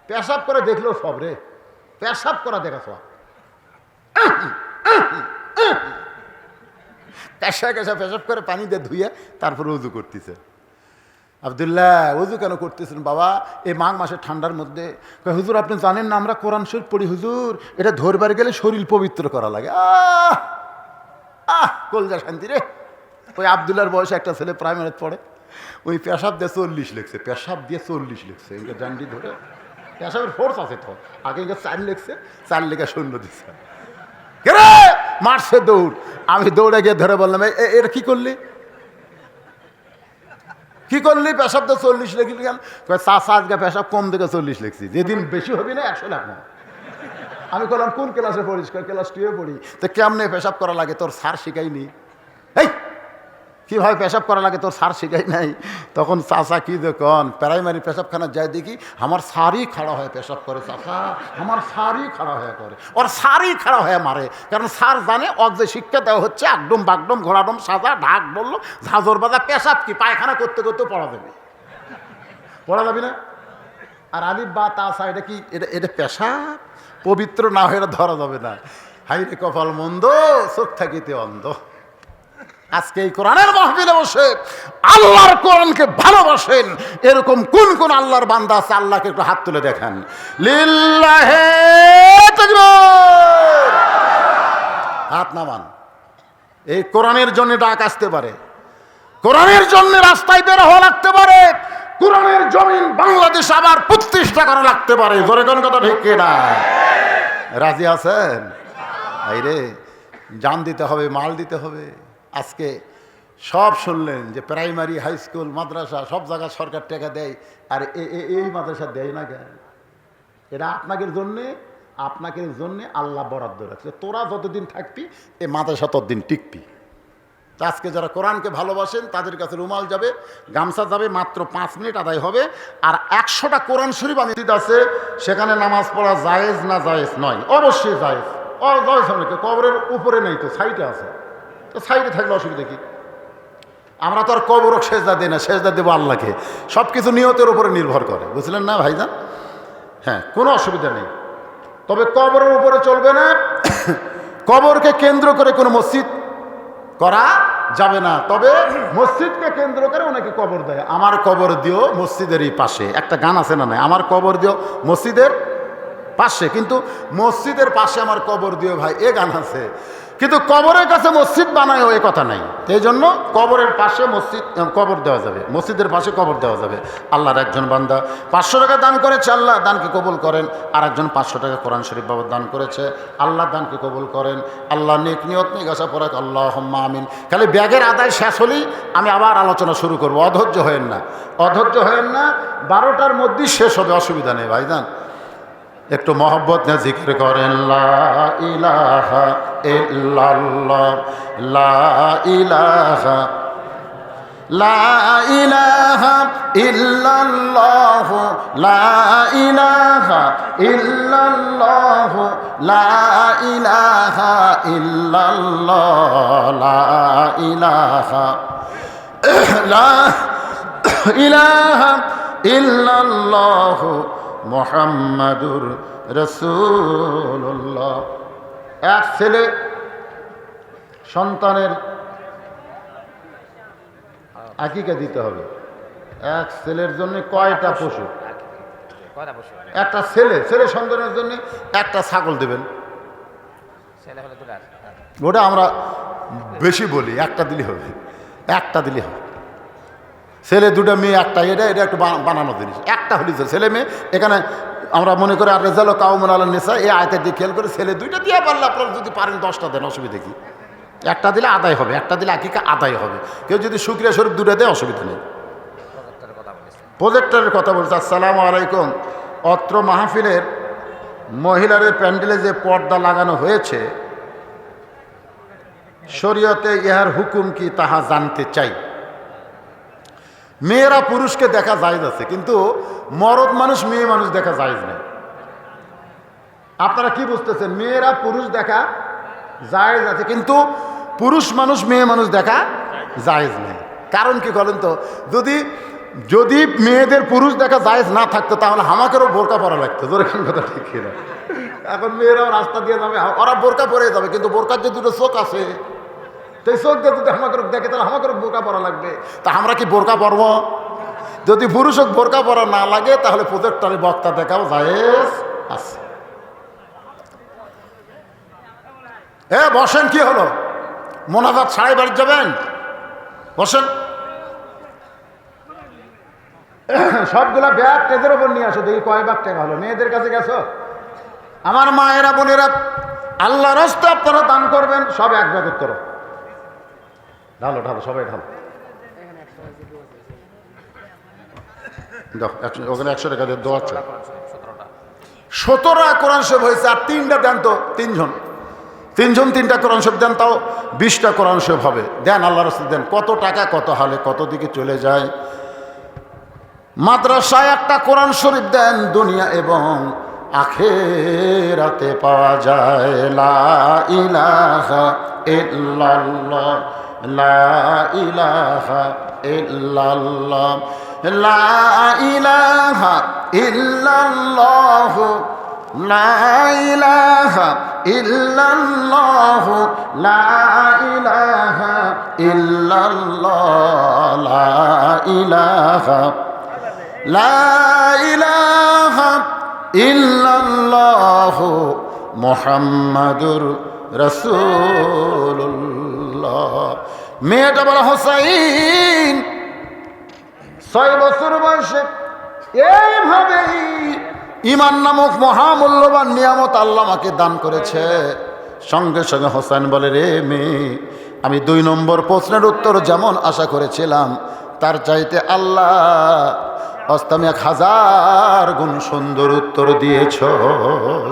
পেশাব করে দেখলেও সব রে, পেশাব করা দেখা সব। কাঁসা কাঁসা পেশাব করে পানি দিয়ে ধুয়ে তারপরে উজু করতেছে। আব্দুল্লাহ, উজু কেন করতেছেন বাবা? এই মাঘ মাসের ঠান্ডার মধ্যে। হুজুর আপনি জানেন না আমরা কোরআন শরীফ পড়ি হুজুর, এটা ধরবার গেলে শরীর পবিত্র করা লাগে। কলজা শান্তি রে। ওই আব্দুল্লাহর বয়সে একটা ছেলে প্রাইমারিতে পড়ে, ওই পেশাব দিয়ে 40 লিখছে, পেশাব দিয়ে 40 লিখছে। এগুলো জানডি ধরে পেশাবের ফোর্স আছে তো, আগে 4 লিখছে, 4 লেখা শূন্য দিচ্ছে, মারছে দৌড়। আমি দৌড়ে গিয়ে ধরে বললাম, এটা কি করলি, কি করলি? পেশাব তো 40 লিখলি কেন? আজকে পেশাব কম থেকে 40 লিখছি, যেদিন বেশি হবি না 100 লাখ না। আমি বললাম কোন ক্লাসে পড়িস? ক্লাস 2 পড়ি। তো কেমনে পেশাব করা লাগে তোর স্যার শিখাইনি? এই কীভাবে পেশাব করা লাগে তোর স্যার শিখাই নাই? তখন চাচা কি দেখুন, প্রাইমারি পেশাবখানা যায় দেখি আমার স্যারই খাড়া হয়ে পেশাব করে। চাচা আমার স্যারই খাড়া হয়ে করে, ওর স্যারই খাড়া হয়ে মারে, কারণ স্যার জানে ওর যে শিক্ষা দেওয়া হচ্ছে একদম বাগডম ঘোড়াডম সাজা ঢাক বললো ঝাঁঝর বাজা, পেশাব কি পায়খানা করতে করতে পড়া যাবে, পড়া যাবি না? আর আলিফ বা তাসা এটা কি? এটা পেশাব পবিত্র না হয়ে এটা ধরা যাবে না। হাইরে কপাল মন্দ, চোখ থাকিতে অন্ধ। আজকে এই কোরআনের মাহফিলে বসে আল্লাহর কোরআনকে ভালোবাসেন এরকম কোন কোন আল্লাহর বান্দা আছে? আল্লাহকে একটু হাত তুলে দেখেন। লিল্লাহে তাকবীর, হাত নামান। এই কোরআনের জন্য ডাক আসতে পারে, কোরআনের জন্য রাস্তায় বের হওয়া লাগতে পারে, কোরআনের জমিন বাংলাদেশ আবার প্রতিষ্ঠা করা লাগতে পারে। জোরে কোন কথা ঠিক কিনা? রাজি আছেন? আইরে জান দিতে হবে, মাল দিতে হবে। আজকে সব শুনলেন যে প্রাইমারি হাই স্কুল মাদ্রাসা সব জায়গায় সরকার টাকা দেয়, আর এই মাদ্রাসা দেয় না কেন? এটা আপনাদের জন্যে আল্লাহ বরাদ্দ রাখছে। তোরা যতদিন থাকবি এই মাদ্রাসা ততদিন টিকবি। আজকে যারা কোরআনকে ভালোবাসেন তাদের কাছে রুমাল যাবে, গামছা যাবে, মাত্র 5 মিনিট আদায় হবে। আর 100টা কোরআন শরীফ আমি আছে, সেখানে নামাজ পড়া জায়েজ না জায়েজ নয়? অবশ্যই জায়েজ। জায়েজ হবে, কবরের উপরে নেই তো, সাইডে আছে, তো সাইডে থাকলে অসুবিধা কি? আমরা তো আর কবরক সেজদা দিই না, সেজদা দেবো আল্লাহকে। সব কিছু নিয়তের উপরে নির্ভর করে, বুঝলেন না ভাইজান? হ্যাঁ, কোনো অসুবিধা নেই। তবে কবরের উপরে চলবে না, কবরকে কেন্দ্র করে কোনো মসজিদ করা যাবে না। তবে মসজিদকে কেন্দ্র করে অনেকে কবর দেয়। আমার কবর দিও মসজিদেরই পাশে, একটা গান আছে না? নাই, আমার কবর দিও মসজিদের পাশে। কিন্তু মসজিদের পাশে আমার কবর দিও ভাই, এ গান আছে, কিন্তু কবরের কাছে মসজিদ বানায় এ কথা নাই। এই জন্য কবরের পাশে মসজিদ, কবর দেওয়া যাবে, মসজিদের পাশে কবর দেওয়া যাবে। আল্লাহর একজন বান্দা 500 টাকা দান করেছে, আল্লাহ দানকে কবুল করেন। আর একজন 500 টাকা কোরআন শরীফ বাবদ দান করেছে, আল্লাহ দানকে কবুল করেন। আল্লাহ নেক নিয়ত নিয়ে গাছা পড়াক, আল্লাহুম্মা আমিন। খালি ব্যাগের আদায় শেষ হলেই আমি আবার আলোচনা শুরু করব। অধৈর্য হয়েন না, অধৈর্য হয়েন না, 12টার মধ্যেই শেষ হবে, অসুবিধা নেই ভাইজান। একটু মহব্বত না জিকির করেন, লা ইলাহা ইল্লাল্লাহ, লা ইলাহা, লা ইলাহা ইল্লাল্লাহ, লা ইলাহা ইল্লাল্লাহ, লা ইলাহা ইল্লাল্লাহ, লা ইলাহা, লা ইলাহা ইল্লাল্লাহ মুহাম্মাদুর রাসূলুল্লাহ। এক ছেলে সন্তানের আকিকা দিতে হবে। এক ছেলের জন্য কয়টা পশু? একটা ছেলে সন্তানের জন্য একটা ছাগল দেবেন। ওটা আমরা বেশি বলি, একটা দিলে হবে, একটা দিলে হবে। ছেলে 2টা, মেয়ে 1টা, এটা একটু বানানো জিনিস। একটা হলি ছেলে মেয়ে। এখানে আমরা মনে করি আর রেজাল কাউমুন আলান নিসা, এই আয়াতের দিকে খেয়াল করে ছেলে 2টা দিয়ে পারলে আপনারা যদি পারেন 10টা দেন, অসুবিধা কি? একটা দিলে আদায় হবে, একটা দিলে আকিকা আদায় হবে। কেউ যদি শুকরিয়া স্বরূপ 2টা দেয় অসুবিধা নেই। প্রজেক্টরের কথা বলছে। আসসালামু আলাইকুম। অত্র মাহফিলের মহিলাদের প্যান্ডেলে যে পর্দা লাগানো হয়েছে, শরীয়তে ইহার হুকুম কি তাহা জানতে চাই। মেয়েরা পুরুষকে দেখা জায়েজ আছে, কিন্তু মরদ মানুষ মেয়ে মানুষ দেখা জায়েজ নেই। আপনারা কি বুঝতেছেন? মেয়েরা পুরুষ দেখা জায়েজ আছে, কিন্তু পুরুষ মানুষ মেয়ে মানুষ দেখা জায়েজ নেই। কারণ কি বলেন তো? যদি যদি মেয়েদের পুরুষ দেখা জায়েজ না থাকতো তাহলে আমাকেরও বোরকা পরা লাগতো, জোরে কোন কথা ঠিক না? এখন মেয়েরাও রাস্তা দিয়ে যাবে, ওরা বোরকা পরে যাবে, কিন্তু বোরকার যে দুটো চোখ আছে, তো এই চোখ দিয়ে যদি আমাকে দেখে তাহলে আমাকেরও বোরকা পরা লাগবে। তা আমরা কি বোরকা পরব? যদি পুরুষ হোক বোরকা পরা না লাগে তাহলে প্রজেক্টরে বক্তা দেখাও জায়েজ আছে। বসেন, কি হলো? মোনাজাত ছাড়াই বাড়ি যাবেন? বসেন। সবগুলা ব্যাগ টেজের ওপর নিয়ে আসো, দেখি কয় ভাগ টাকা হলো। মেয়েদের কাছে গেছো? আমার মায়েরা বোনেরা, আল্লাহ রাস্তায় আপনারা দান করবেন, সব এক ভাগ করো। ঢালো ঢালো, সবাই ঢালো। ওখানে 100 টাকা দিয়ে দোয়া আছে। 17টা কোরআন শরীফ হয়েছে, আর 3টা দেন তো, তিনজন 3টা কোরআন শরীফ দেন, তাও 20টা কোরআন শরীফ হবে। দেন, আল্লাহ রাস্তায় দেন। কত টাকা কত হালে কত দিকে চলে যায়। মাদ্রাসায় একটা কোরআন শরীফ দেন, দুনিয়া এবং আখিরাতে পাওয়া যায়। লা ইলাহা ইল্লাল্লাহ, লা ইলাহা ইল্লাল্লাহ, লা ইলাহা ইল্লাল্লাহ, লা ইলাহা ইল্লাল্লাহ, লা ইলাহা ইল্লাল্লাহ, লা ইলাহা, লা ইলাহা ইল্লাল্লাহ মুহাম্মাদুর রাসূলুল্লাহ। মেয়েটা বলা হোসাইন 6 বছর বয়সে এইভাবেই ঈমান নামক মহামূল্যবান নিয়ামত আল্লাহ আমাকে দান করেছে। সঙ্গে সঙ্গে হোসেন বলে, রে মেয়ে, আমি 2 নম্বর প্রশ্নের উত্তর যেমন আশা করেছিলাম তার চাইতে আল্লাহ আমি 1000 গুণ সুন্দর উত্তর দিয়েছ।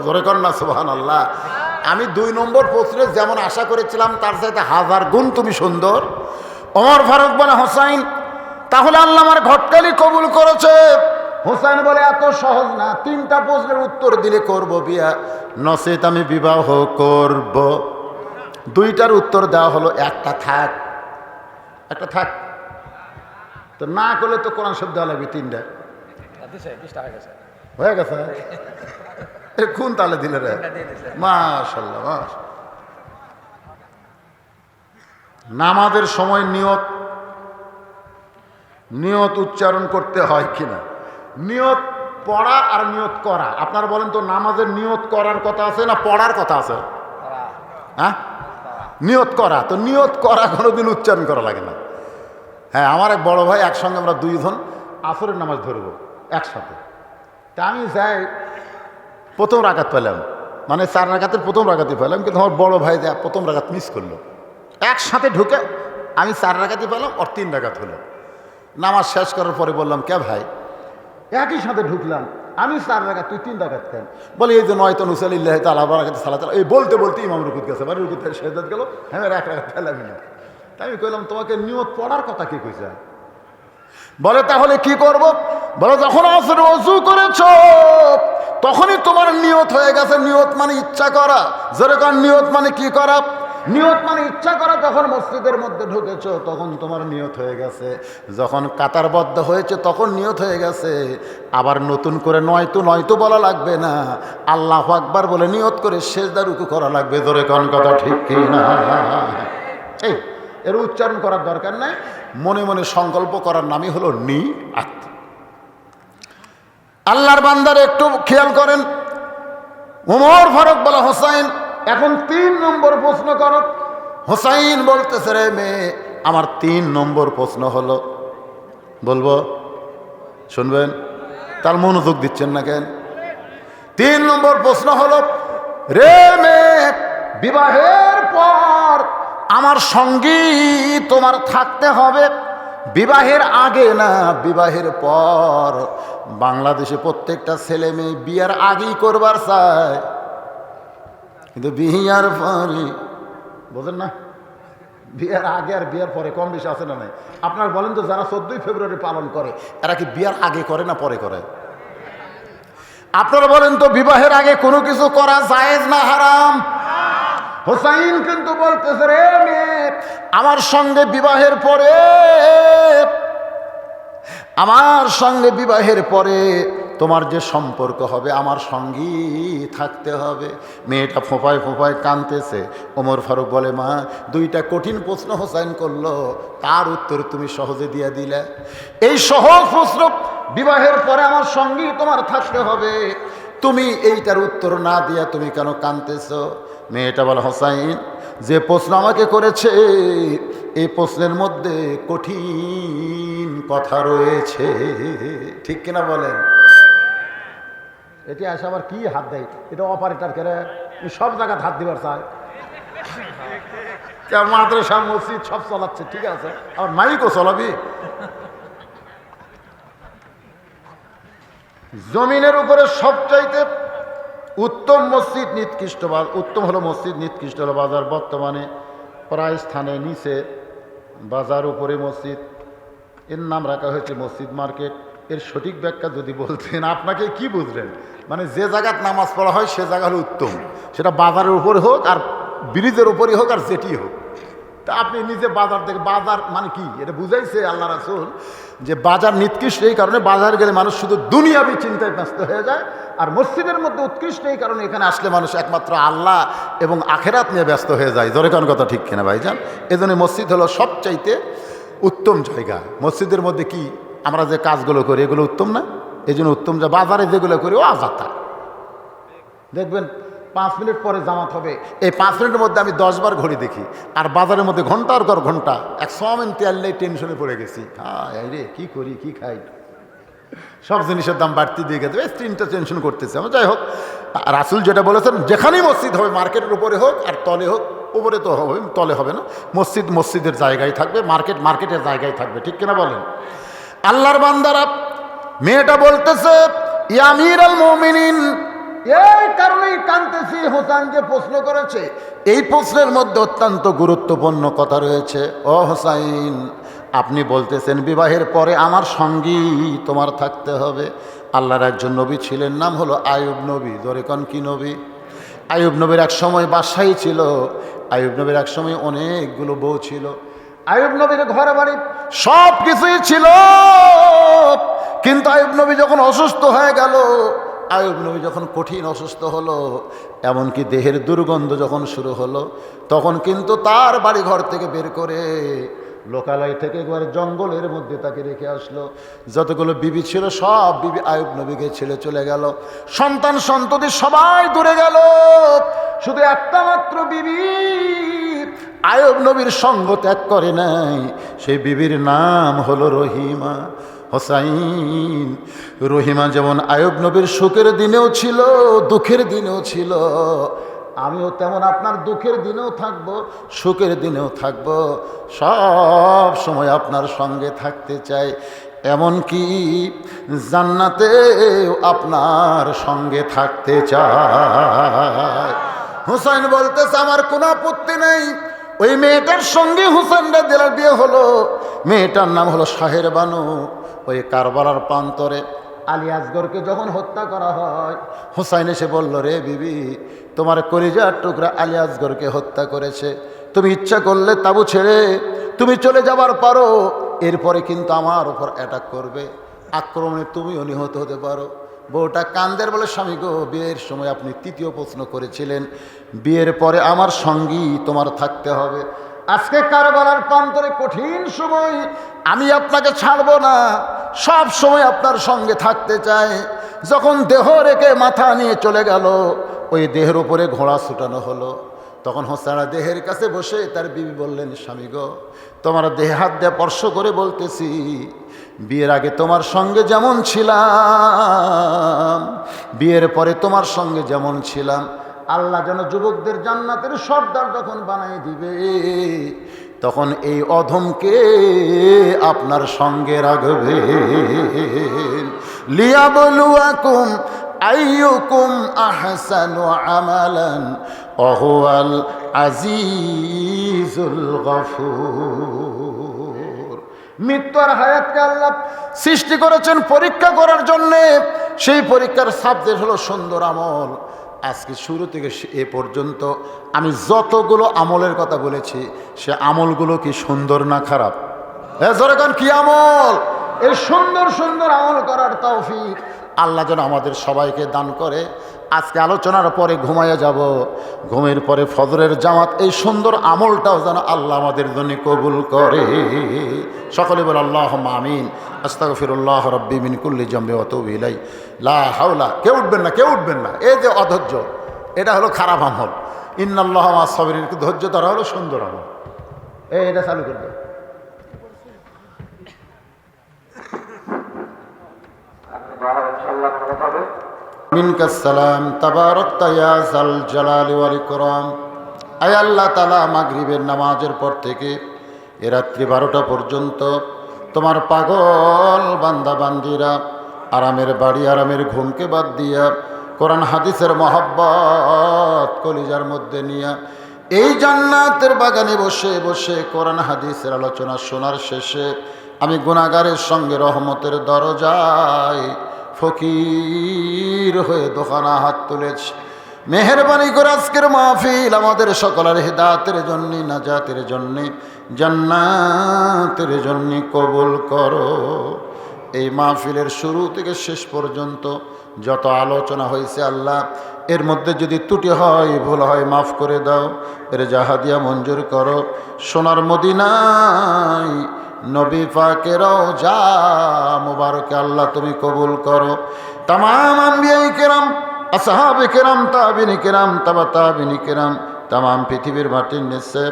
জোরে কর না সুবহানাল্লাহ। আমি 2 নম্বর প্রশ্নের যেমন আশা করেছিলাম তার চাইতে 1000 গুণ তুমি সুন্দর। ওমর ফারুক বলে, হোসাইন, তাহলে আল্লাহ আমার ঘটকালি কবুল করেছে। হোসেন বলে, এত সহজ না, 3টা প্রশ্নের উত্তর দিলে করব বিয়া, নসিত আমি বিবাহ করব। 2টার উত্তর দেওয়া হলো, একটা থাক, একটা থাক। তো না করলে তো কোরআন শব্দ দেওয়া লাগবে 3টা। হয়ে গেছে? কোন তালে দিলে রে? মাশাআল্লাহ, মাশাআল্লাহ। নামাজের সময় নিয়ত উচ্চারণ করতে হয় কিনা? নিয়ত পড়া আর নিয়ত করা, আপনারা বলেন তো, নামাজের নিয়ত করার কথা আছে না পড়ার কথা আছে? হ্যাঁ, নিয়ত করা। তো নিয়ত করা কোনোদিন উচ্চারণ করা লাগে না। হ্যাঁ, আমার এক বড় ভাই, একসঙ্গে আমরা 2 জন আসরের নামাজ ধরব একসাথে। তা আমি যাই, প্রথম রাকাত পেলাম, মানে 4 রাকাতের প্রথম রাকাতই পেলাম, কিন্তু আমার বড় ভাই যা প্রথম রাকাত মিস করলো। একসাথে ঢুকে আমি 4 রাকাতই পেলাম, ওর 3 রাকাত হলো। নামাজ শেষ করার পরে বললাম, কে ভাই, একই সাথে ঢুকলাম, আমি 4 রাকাত, তুই 3 রাকাত কেন? বলে, এই যে নয়তো নুসালিল্লাহ তাআলা বারাকাতু সালাত, এই বলতে বলতে ইমাম রুকুত গেছে, মানে রুকুত থেকে সেজদাত গেল, হ্যাঁ 1 রাকাত পেলামই না। তাই আমি কইলাম, তোমাকে নিয়ত পড়ার কথা কে কইছে? বলে, তাহলে কি করব? বলে, যখন আসর ওযু করেছো তখনই তোমার নিয়ত হয়ে গেছে। নিয়ত মানে ইচ্ছা করা। যেরকম নিয়ত মানে কি করা? নিয়ত মানে ইচ্ছা করা। যখন মসজিদের মধ্যে ঢুকেছো তখন তোমার নিয়ত হয়ে গেছে। যখন কাতারবদ্ধ হয়েছে তখন নিয়ত হয়ে গেছে। আবার নতুন করে নয়তো বলা লাগবে না, আল্লাহু আকবার বলে নিয়ত করে সিজদা রুকু করা লাগবে। জোরে কোন কথা ঠিক কি না? এই এর উচ্চারণ করার দরকার নাই, মনে মনে সংকল্প করার নামই হলো নিয়াত। আল্লাহর বান্দার একটু খেয়াল করেন। ওমর ফারুক বলে, হোসাইন, এখন 3 নম্বর প্রশ্ন করো। হোসাইন বলতেছে, রে মেয়ে, আমার 3 নম্বর প্রশ্ন হলো, বলবো? শুনবেন? তার মনোযোগ দিচ্ছেন না কেন? 3 নম্বর প্রশ্ন হলো, রে মেয়ে, বিবাহের পর আমার সঙ্গী তোমার থাকতে হবে, বিবাহের আগে না, বিবাহের পর। বাংলাদেশে প্রত্যেকটা ছেলে মেয়ে বিয়ার আগেই করবার চায়, কিন্তু বিয়ার পরে, বোঝেন না, বিয়ার আগে আর বিয়ার পরে কম বেশি আছে না নাই? আপনার বলেন তো, যারা 14ই ফেব্রুয়ারি পালন করে এরা কি বিয়ার আগে করে না পরে করে? আপনারা বলেন তো, বিবাহের আগে কোনো কিছু করা জায়েজ না হারাম? হোসাইন কিন্তু বলতেছে, রে মেয়ে, আমার সঙ্গে বিবাহের পরে আমার সঙ্গে বিবাহের পরে তোমার যে সম্পর্ক হবে আমার সঙ্গী থাকতে হবে। মেয়েটা ফোঁপায় ফোঁপায় কাঁদতেছে। ওমর ফারুক বলে, মা, দুইটা কঠিন প্রশ্ন হোসাইন করলো, তার উত্তর তুমি সহজে দিয়ে দিলে। এই সহজ প্রশ্ন, বিবাহের পরে আমার সঙ্গী তোমার থাকতে হবে, তুমি এইটার উত্তর না দিয়া তুমি কেন কাঁদতেছ? মেয়েটা বলে, হোসাইন, যে প্রশ্ন আমাকে করেছে এই প্রশ্নের মধ্যে কঠিন কথা রয়েছে। ঠিক কিনা বলেন? এটি আসে আবার কি হাত দেয়, এটা অপারেটর করে সব জায়গায় হাত দিবার চায়। মাদ্রাসা মসজিদ সব চালাচ্ছে, ঠিক আছে, আবার মাইকও চলাবি। জমিনের উপরে সবচাইতে উত্তম মসজিদ নিকৃষ্ট, উত্তম হলো মসজিদ, নিকৃষ্ট হলো বাজার। বর্তমানে প্রায় স্থানে নিচে বাজার, উপরে মসজিদ, এর নাম রাখা হয়েছে মসজিদ মার্কেট। এর সঠিক ব্যাখ্যা যদি বলতেন আপনাকে কি বুঝলেন? মানে যে জায়গায় নামাজ পড়া হয় সে জায়গা হলো উত্তম, সেটা বাজারের উপরে হোক আর ব্রিজের উপরে হোক আর যেটি হোক। তা আপনি নিজে বাজার থেকে, বাজার মানে কি এটা বুঝাইছে আল্লাহ রাসূল, যে বাজার নিকৃষ্ট এই কারণে বাজার গেলে মানুষ শুধু দুনিয়াবি চিন্তায় ব্যস্ত হয়ে যায়, আর মসজিদের মধ্যে উৎকৃষ্ট এই কারণে এখানে আসলে মানুষ একমাত্র আল্লাহ এবং আখেরাত নিয়ে ব্যস্ত হয়ে যায়। জোরে কোন কথা ঠিক কিনা ভাইজান? এজন্য মসজিদ হলো সবচাইতে উত্তম জায়গা। মসজিদের মধ্যে কি আমরা যে কাজগুলো করি এগুলো উত্তম না? এই জন্য উত্তম, যা বাজারে যেগুলো করি ও আজাতা। দেখবেন 5 মিনিট পরে জামাত হবে, এই 5 মিনিটের মধ্যে আমি 10 বার ঘড়ি দেখি, আর বাজারের মধ্যে ঘন্টার পর ঘন্টা এক চাউমিন তেল নেই, টেনশনে পড়ে গেছি। হ্যাঁ রে, কি করি কি খাই, সব জিনিসের দাম বাড়তি দিয়ে গেছে, এই তিনটা টেনশন করতেছে। আমার যাই হোক, রাসূল যেটা বলেছেন, যেখানেই মসজিদ হবে মার্কেটের উপরে হোক আর তলে হোক, উপরে তো হবে, তলে হবে না, মসজিদ মসজিদের জায়গায় থাকবে, মার্কেট মার্কেটের জায়গায় থাকবে। ঠিক কিনা বলেন? আল্লাহর বান্দারা, মেয়েটা বলতেছে, ইয়া আমিরুল মুমিনিন, এই কারণেই কাঁদতেছি, হোসেন যে প্রশ্ন করেছে এই প্রশ্নের মধ্যে অত্যন্ত গুরুত্বপূর্ণ কথা রয়েছে। ও হোসাইন, আপনি বলতেছেন বিবাহের পরে আমার সঙ্গী তোমার থাকতে হবে। আল্লাহর একজন নবী ছিলেন, নাম হলো আইয়ুব নবী। জোরে কোন কি নবী? আইয়ুব নবীর এক সময় বাদশাহী ছিল। আইয়ুব নবীর এক সময় অনেকগুলো বউ ছিল। আইয়ুব নবীর ঘরে বাড়ি সব কিছুই ছিল, কিন্তু আইয়ুব নবী যখন অসুস্থ হয়ে গেল, আইয়ুব নবী যখন কঠিন অসুস্থ হলো, এমনকি দেহের দুর্গন্ধ যখন শুরু হলো, তখন কিন্তু তার বাড়ি ঘর থেকে বের করে লোকালয় থেকে একবার জঙ্গলের মধ্যে তাকে রেখে আসলো। যতগুলো বিবি ছিল সব বিবি আইয়ুব নবীকে ছেড়ে চলে গেল। সন্তান সন্ততি সবাই দূরে গেল, শুধু একটা মাত্র বিবি আইয়ুব নবীর সঙ্গ ত্যাগ করে নাই। সেই বিবির নাম হলো রহিমা। হোসাইন, রহিমা যেমন আইয়ুব নবীর সুখের দিনেও ছিল, দুঃখের দিনেও ছিল, আমিও তেমন আপনার দুঃখের দিনেও থাকব, সুখের দিনেও থাকব, সব সময় আপনার সঙ্গে থাকতে চাই, এমনকি জান্নাতে আপনার সঙ্গে থাকতে চাই। হুসাইন বলতেছে, আমার কোনো আপত্তি নেই। ওই মেয়েটার সঙ্গে হুসাইনরা দিলার বিয়ে হলো। মেয়েটার নাম হলো শাহের বানু। ওই কারবালার প্রান্তরে আলী আসগরকে যখন হত্যা করা হয়, হুসাইন এসে বলল, রে বিবি, তোমার কলিজার টুকরা আলী আসগরকে হত্যা করেছে, তুমি ইচ্ছা করলে তাবু ছেড়ে তুমি চলে যাবার পারো, এরপরে কিন্তু আমার উপর অ্যাটাক করবে, আক্রমণে তুমিও নিহত হতে পারো। বউটা কান্দের বলে, স্বামী গো, বিয়ের সময় আপনি তৃতীয় প্রশ্ন করেছিলেন, বিয়ের পরে আমার সঙ্গী তোমার থাকতে হবে। আজকে কারবালার প্রান্তরে কঠিন সময়, আমি আপনাকে ছাড়ব না, সব সময় আপনার সঙ্গে থাকতে চাই। যখন দেহ রেখে মাথা নিয়ে চলে গেল, ওই দেহের উপরে ঘোড়া ছুটানো হলো। তখন হোসেনা দেহের কাছে বসে তার বিবি বললেন, স্বামী গো, তোমার দেহে হাত দিয়ে স্পর্শ করে বলতেছি, বিয়ের আগে তোমার সঙ্গে যেমন ছিলাম, বিয়ের পরে তোমার সঙ্গে যেমন ছিলাম, আল্লাহ যেন যুবকদের জান্নাতের সর্দার যখন বানাই দিবে, তখন এই অধমকে আপনার সঙ্গে রাখবে। লিয়াবলুয়াকুম আইয়ুকুম আহসানু আমালান ওয়া হুয়াল আজিজুল গফুর। মৃত্যু আর হায়াতকে আল্লাহ সৃষ্টি করেছেন পরীক্ষা করার জন্যে। সেই পরীক্ষার সাবজেক্ট হলো সুন্দর আমল। আজকে শুরু থেকে এ পর্যন্ত আমি যতগুলো আমলের কথা বলেছি, সে আমলগুলো কি সুন্দর না খারাপ? জোরে কোন কি আমল? এই সুন্দর সুন্দর আমল করার তৌফিক আল্লাহ যেন আমাদের সবাইকে দান করে। আজকে আলোচনার পরে ঘুমাইয়া যাব, ঘুমের পরে ফজরের জামাত, এই সুন্দর আমলটাও যেন আল্লাহ আমাদের জন্য কবুল করে। সকলে বলে আল্লাহুম্মা আমিন। আস্তাগফিরুল্লাহ রাব্বি মিন কুল্লি যামবি ওয়া আতুবু ইলাইহি লা হাওলা। কেউ উঠবেন না, কেউ উঠবেন না। এই যে অধৈর্য, এটা হলো খারাপ আমল। ইন্নাল্লাহা মা'আস সাবিরিন, ধৈর্য ধরা হলো সুন্দর আমল। এটা চালু করবে। মিনকাস সালাম তাবারাকতা ইয়া যাল জালালি ওয়াল ইকরাম। আয় আল্লাহ তাআলা, মাগরিবের নামাজের পর থেকে এ রাত্রি 12টা পর্যন্ত তোমার পাগল বান্দা বান্দিরা আরামের বাড়ি, আরামের ঘুমকে বাদ দিয়া কোরআন হাদিসের মহব্বত কলিজার মধ্যে নিয়া এই জান্নাতের বাগানে বসে বসে কোরআন হাদিসের আলোচনা শোনার শেষে আমি গুনাহগারের সঙ্গে রহমতের দরজায় ফকির হয়ে দোকানা হাত তুলেছি। মেহেরবানি করে আজকের মাহফিল আমাদের সকলের হিদায়াতের জন্য, নাজাতের জন্য, জান্নাতের জন্য কবুল করো। এই মাহফিলের শুরু থেকে শেষ পর্যন্ত যত আলোচনা হয়েছে আল্লাহ, এর মধ্যে যদি ত্রুটি হয়, ভুল হয়, মাফ করে দাও। এর জাহাদিয়া মঞ্জুর করো। সোনার মদিনায় নবী পাকেরও যা মুবারকে আল্লাহ তুমি কবুল করো। তামাম আম্বিয়ায়ে কেরাম, আসহাবে কেরাম, তাবিনী কেরাম, তাবা তাবিনী কেরাম, তামাম পৃথিবীর মাটির নিচে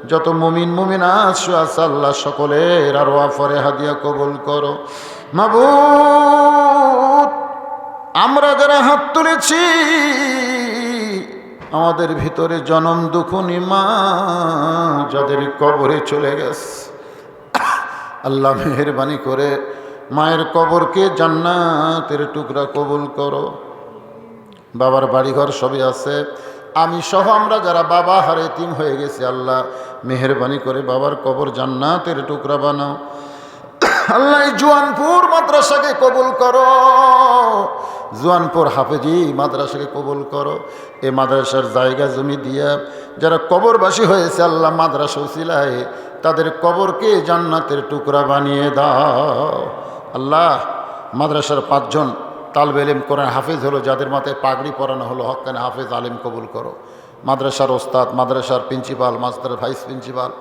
যত মুমিন মুমিনাত আছে আল্লাহ সকলের আর ওয়াফরে হাদিয়া কবুল করো। মাবুদ, আমরা যারা হাত তুলেছি আমাদের ভিতরে জনম দুঃখনী মা যাদের কবরে চলে গেছে, আল্লাহ মেহেরবানি করে মায়ের কবরকে জান্নাতের টুকরা কবুল করো। বাবার বাড়িঘর সবই আছে, আমি সহ আমরা যারা বাবা হারে এতিম হয়ে গেছি আল্লাহ মেহেরবানি করে বাবার কবর জান্নাতের টুকরা বানাও। আল্লাহ জুয়ানপুর মাদ্রাসাকে কবুল করো, জুয়ানপুর হাফেজি মাদ্রাসাকে কবুল করো। এই মাদ্রাসার জায়গা জমি দিয়া যারা কবরবাসী হয়েছে আল্লাহ মাদ্রাসা উসিলায় তাদের কবরকে জান্নাতের টুকরা বানিয়ে দাও। আল্লাহ মাদ্রাসার 5 জন তালবে ইলম কোরআন হাফেজ হলো, যাদের মাথায় পাগড়ি পরানো হলো, হক্কানে হাফেজ আলিম কবুল করো। মাদ্রাসার ওস্তাদ, মাদ্রাসার প্রিন্সিপাল, মাস্টার ভাইস প্রিন্সিপাল,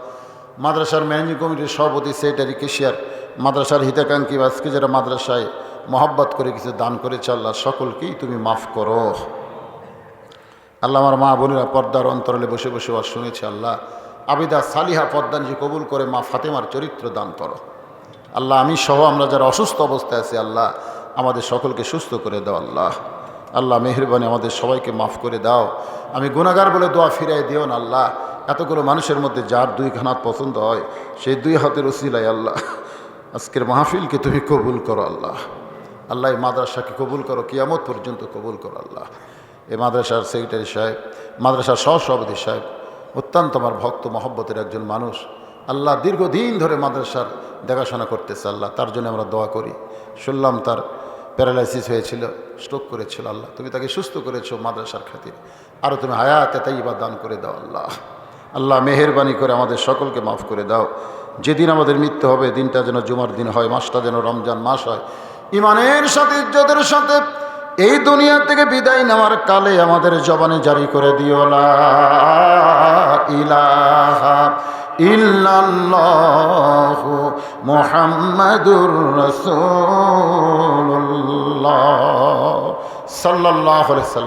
মাদ্রাসার ম্যানেজিং কমিটির সভাপতি, সেক্রেটারি, কেশিয়ার, মাদ্রাসার হিতাকাঙ্ক্ষী আজকে যারা মাদ্রাসায় মহব্বত করে কিছু দান করেছে আল্লাহ সকলকেই তুমি মাফ করো। আল্লাহ আমার মা বোনেরা পর্দার অন্তরালে বসে বসে আর শুনেছে আল্লাহ আবিদা সালিহা পদ্মানজি কবুল করে মা ফাতেমার চরিত্র দান করো। আল্লাহ আমি সহ আমরা যারা অসুস্থ অবস্থায় আছি আল্লাহ আমাদের সকলকে সুস্থ করে দাও। আল্লাহ আল্লাহ মেহেরবানি আমাদের সবাইকে মাফ করে দাও। আমি গুনাহগার বলে দোয়া ফিরাই দিও না আল্লাহ। এতগুলো মানুষের মধ্যে যার 2 হাত পছন্দ হয় সেই 2 হাতের উসিলায় আল্লাহ আজকের মাহফিলকে তুমি কবুল করো। আল্লাহ আল্লাহ এই মাদ্রাসাকে কবুল করো, কিয়ামত পর্যন্ত কবুল করো। আল্লাহ এই মাদ্রাসার সেক্রেটারি সাহেব, মাদ্রাসার সহসভাপতি সাহেব অত্যন্ত আমার ভক্ত মহব্বতের একজন মানুষ। আল্লাহ দীর্ঘদিন ধরে মাদ্রাসার দেখাশোনা করতেছে আল্লাহ, তার জন্য আমরা দোয়া করি। শুনলাম তার প্যারালাইসিস হয়েছিল, স্ট্রোক করেছিল, আল্লাহ তুমি তাকে সুস্থ করেছো মাদ্রাসার খাতিরে, আরও তুমি হায়াতে তাইয়্যিবা দান করে দাও। আল্লাহ আল্লাহ মেহেরবানি করে আমাদের সকলকে মাফ করে দাও। যেদিন আমাদের মৃত্যু হবে দিনটা যেন জুমার দিন হয়, মাসটা যেন রমজান মাস হয়, ইমানের সাথে ইজ্জতের সাথে এই দুনিয়া থেকে বিদায় নেওয়ার কালে আমাদের জবানে জারি করে দিও লা ইলাহা ইল্লাল্লাহু মুহাম্মাদুর রাসূলুল্লাহ সাল্লাল্লাহু আলাইহি ওয়াসাল্লাম।